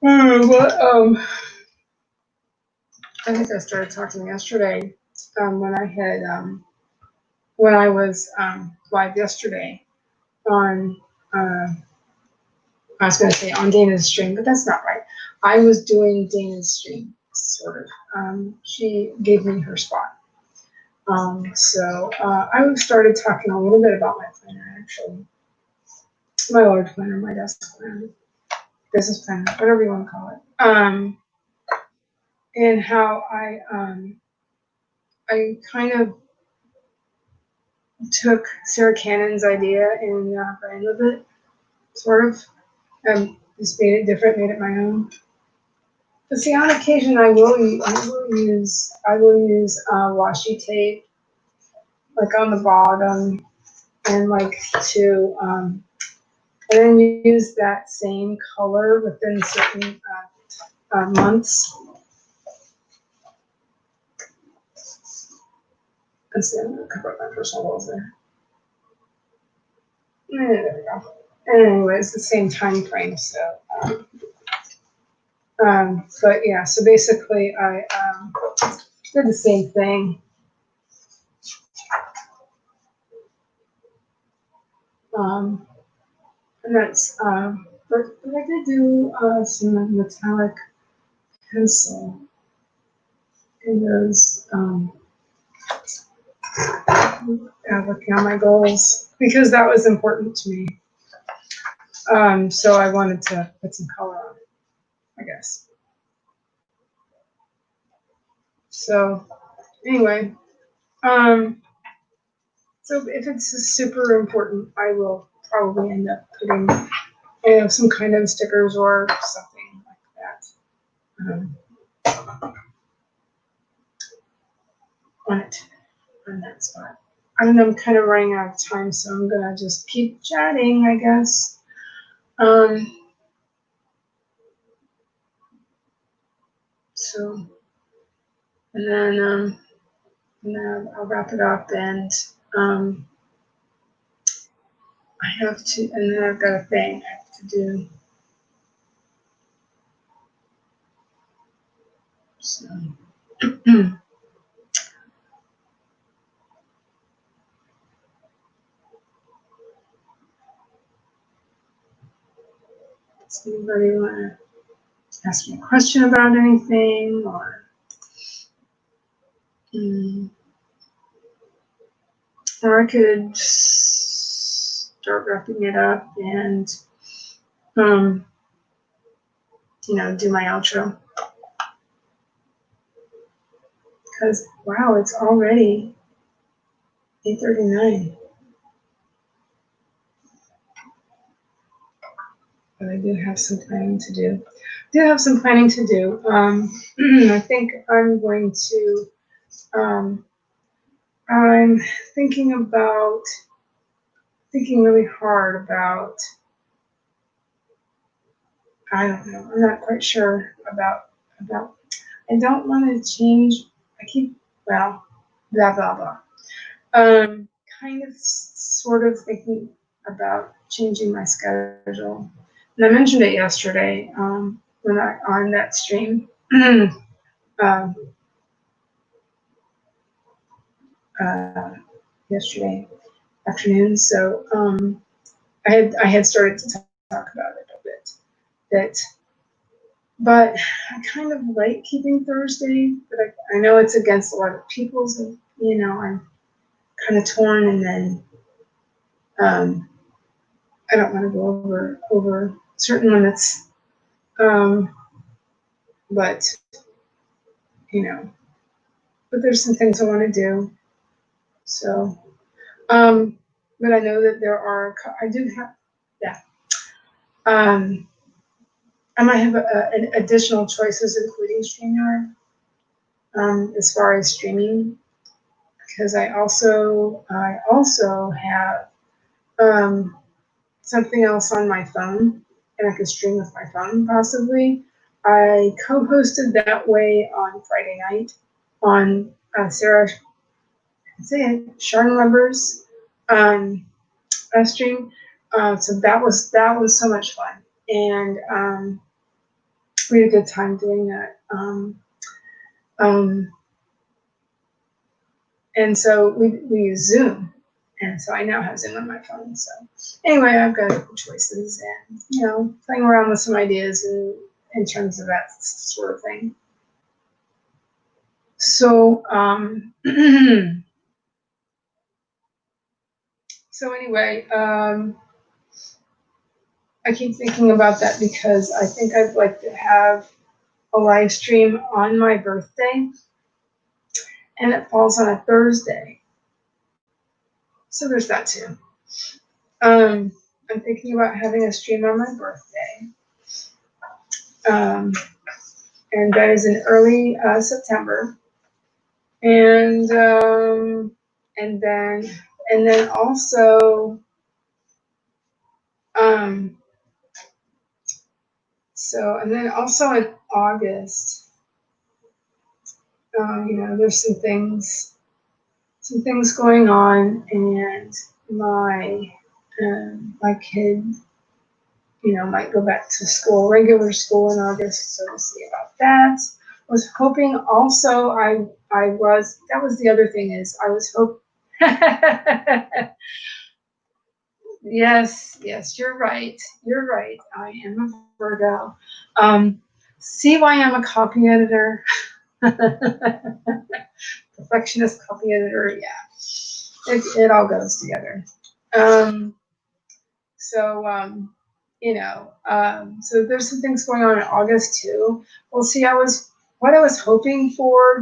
S1: Well, I think I started talking yesterday when I was live yesterday on I was going to say on Dana's stream, but that's not right. I was doing Dana's stream, sort of. She gave me her spot. So I started talking a little bit about my planner, actually. My large planner, my desk planner, business planner, whatever you want to call it. And how I kind of took Sarah Cannon's idea and ran with it, sort of. Just made it different, made it my own. But see, on occasion, I will use washi tape, like on the bottom, and like to, and then use that same color within certain months. And so I'm gonna cover up my personal goals there. And there we go. And anyways, the same time frame, so. But yeah, so basically I did the same thing. And that's, but I did do some metallic pencil in those, working on my goals, because that was important to me. So I wanted to put some color on it, I guess. So anyway, so if it's super important, I will probably end up putting, you know, some kind of stickers or something like that on it, on that spot. I don't know, I'm kind of running out of time, so I'm gonna just keep chatting, I guess. So, and then I'll wrap it up, and I have to, and then I've got a thing I have to do. So. Does anybody want to ask me a question about anything, or? or I could start wrapping it up and, um, do my outro. Because, wow, it's already 8:39. But I do have some planning to do. I think I'm going to, I'm thinking really hard about, I don't know, I'm not quite sure about, I don't want to change, well, blah, blah, blah. Kind of sort of thinking about changing my schedule. And I mentioned it yesterday, when I on that stream. um, uh, Yesterday afternoon. So I had started to talk about it a bit. But I kind of like keeping Thursday, but I know it's against a lot of people's. I'm kind of torn, and then um, I don't want to go over certain limits. But you know, but there's some things I want to do. So, but I know that there are. I do have. Yeah. Um, I might have additional choices, including StreamYard, as far as streaming, because I also have something else on my phone, and I could stream with my phone possibly. I co-hosted that way on Friday night on Sarah say it, Sharnweber's um, stream. So that was so much fun, and we had a good time doing that. Um, and so we use Zoom, and so I now have Zoom on my phone. So anyway, I've got choices, and playing around with some ideas in terms of that sort of thing. So so anyway, I keep thinking about that because I think I'd like to have a live stream on my birthday, and it falls on a Thursday. So there's that too. I'm thinking about having a stream on my birthday, um, and that is in early September, and and then and then also um, and then also in August, there's some things going on, and my kid, might go back to school, regular school in August, so we'll see about that. Was hoping also that was the other thing is I was hope yes, you're right. You're right. I am a Virgo. See why I'm a copy editor? Perfectionist copy editor, yeah. It all goes together. Um, so there's some things going on in August too. We'll see. What I was hoping for,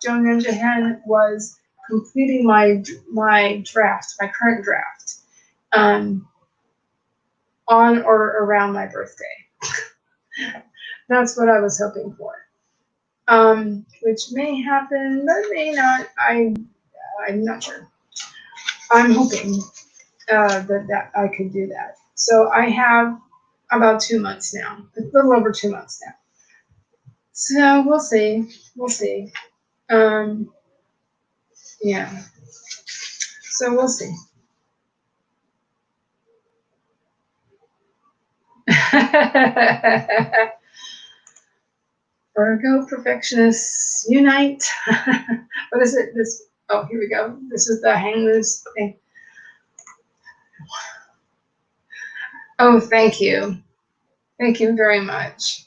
S1: Joan Ninja Hen, was completing my current draft, um, on or around my birthday. That's what I was hoping for. Which may happen, but may not. I'm not sure. I'm hoping that I could do that. So I have about 2 months now, a little over 2 months now. So we'll see. We'll see. Um, yeah. So we'll see. Virgo perfectionists unite. What is it? Oh, here we go. This is the hangman's thing. Oh, thank you. Thank you very much.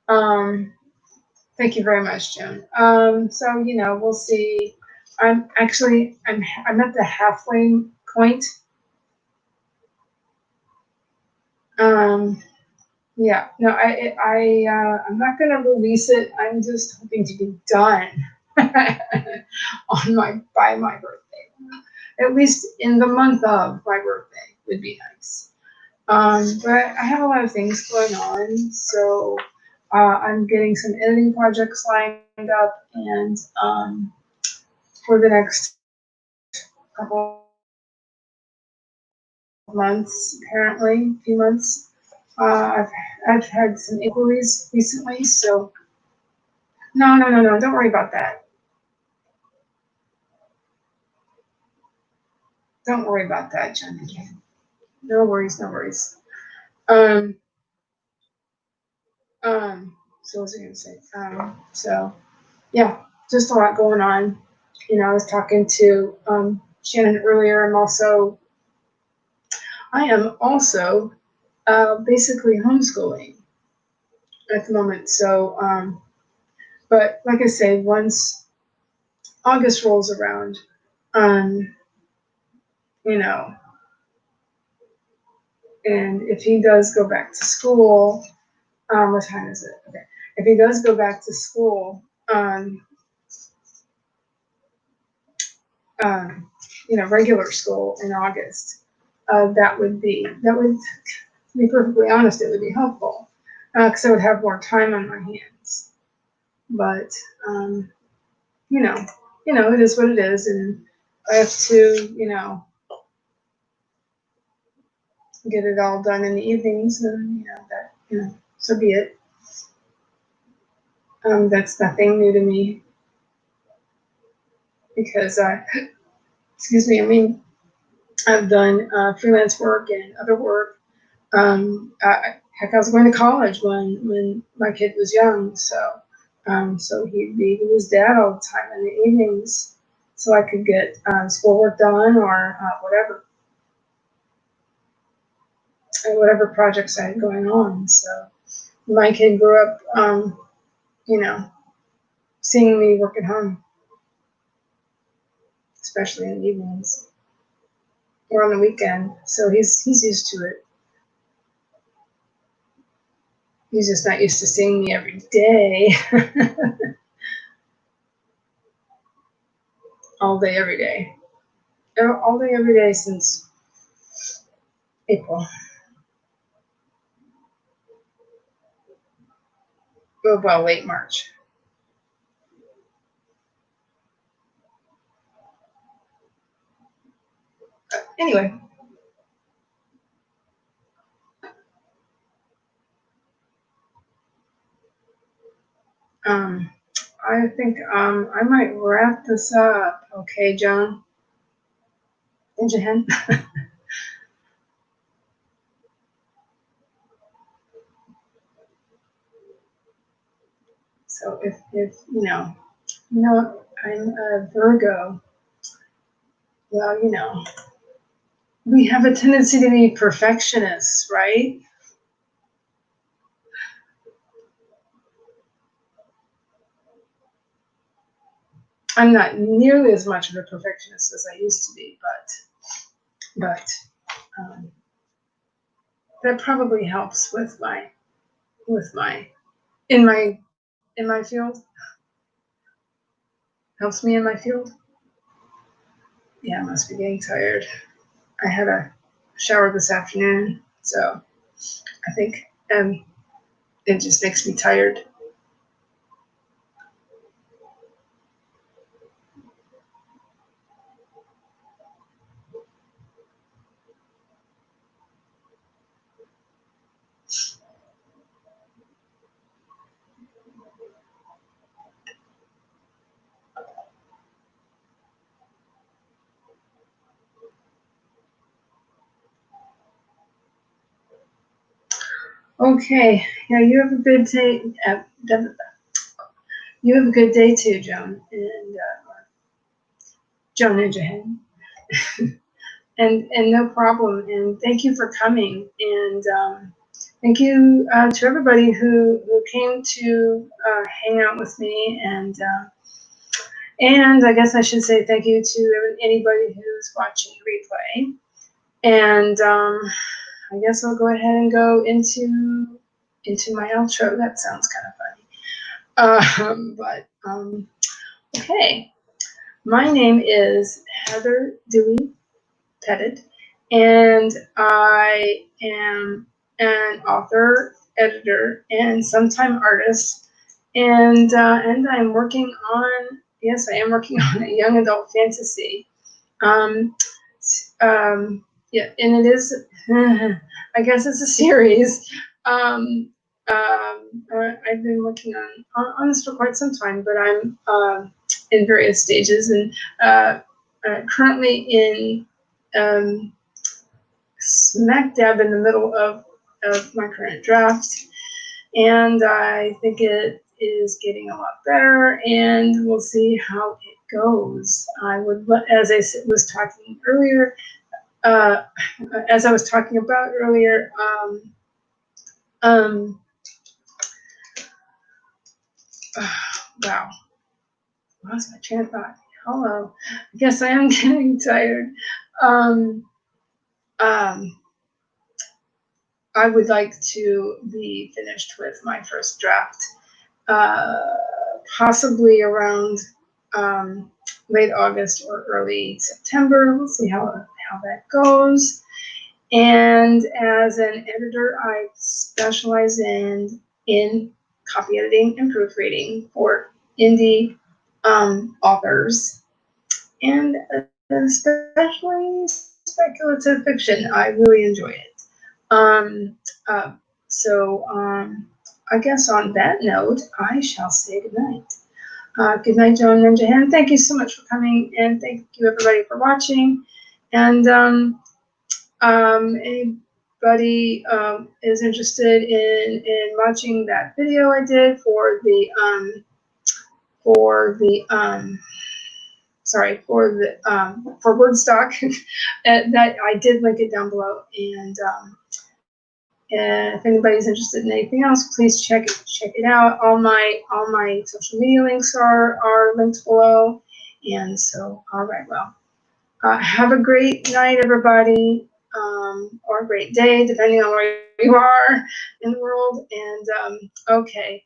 S1: Thank you very much, Joan. So we'll see. I'm at the halfway point. Um, yeah, no, I'm not going to release it. I'm just hoping to be done by my birthday, at least in the month of my birthday would be nice. But I have a lot of things going on, so I'm getting some editing projects lined up, and for the next couple of months, apparently, a few months, I've had some inquiries recently, so no, don't worry about that. Don't worry about that, Jenny. No worries, no worries. Um, so what was I gonna say? So yeah, just a lot going on. I was talking to Shannon earlier. I am also basically homeschooling at the moment. So, but like I say, once August rolls around, um, you know, and if he does go back to school, what time is it? Okay. If he does go back to school, um, regular school in August, that would, to be perfectly honest, it would be helpful because I would have more time on my hands. But um, you know, it is what it is, and I have to, get it all done in the evenings, and so be it. That's nothing new to me because excuse me, I mean, I've done freelance work and other work. Heck, I was going to college when my kid was young, so he'd be with his dad all the time in the evenings, so I could get schoolwork done or whatever projects I had going on. So my kid grew up, you know, seeing me work at home, especially in the evenings or on the weekend. So he's used to it. He's just not used to seeing me every day, all day, every day, all day, every day since April. Well, late March. Anyway, um, I think I might wrap this up. Okay, Joan, Ninja Hen. So if I'm a Virgo. Well, we have a tendency to be perfectionists, right? I'm not nearly as much of a perfectionist as I used to be, but um, that probably helps with my in my in my field. Helps me in my field. Yeah, I must be getting tired. I had a shower this afternoon, so I think it just makes me tired. Okay, yeah, you have a good day. You have a good day too, Joan, and Joan Ninja Hen. And no problem. And thank you for coming. And thank you to everybody who came to hang out with me And I guess I should say thank you to anybody who's watching the replay. And I guess I'll go ahead and go into my outro. That sounds kind of funny. Okay. My name is Heather Dewey Pettit, and I am an author, editor, and sometime artist. And I'm working on, yes, I am working on a young adult fantasy. Um, yeah, and it is, I guess it's a series. I've been working on this for quite some time, but I'm in various stages, and currently in smack dab in the middle of my current draft, and I think it is getting a lot better, and we'll see how it goes. As I was talking earlier, as I was talking about earlier, wow, lost my train of thought. Hello, I guess I am getting tired. Um, um, I would like to be finished with my first draft, possibly around late August or early September. We'll see how that goes. And as an editor, I specialize in copy editing and proofreading for indie authors, and especially speculative fiction. I really enjoy it. Um, uh, so I guess on that note, I shall say goodnight. Good night, Joan Ninja Hen. Thank you so much for coming, and thank you everybody for watching. And anybody is interested in watching that video I did for the for Wordstock, that I did link it down below. And if anybody's interested in anything else, please check it out. All my social media links are linked below. And so, all right, well, have a great night, everybody, or a great day, depending on where you are in the world. And okay,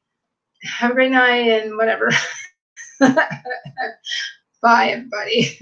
S1: have a great night and whatever. Bye, everybody.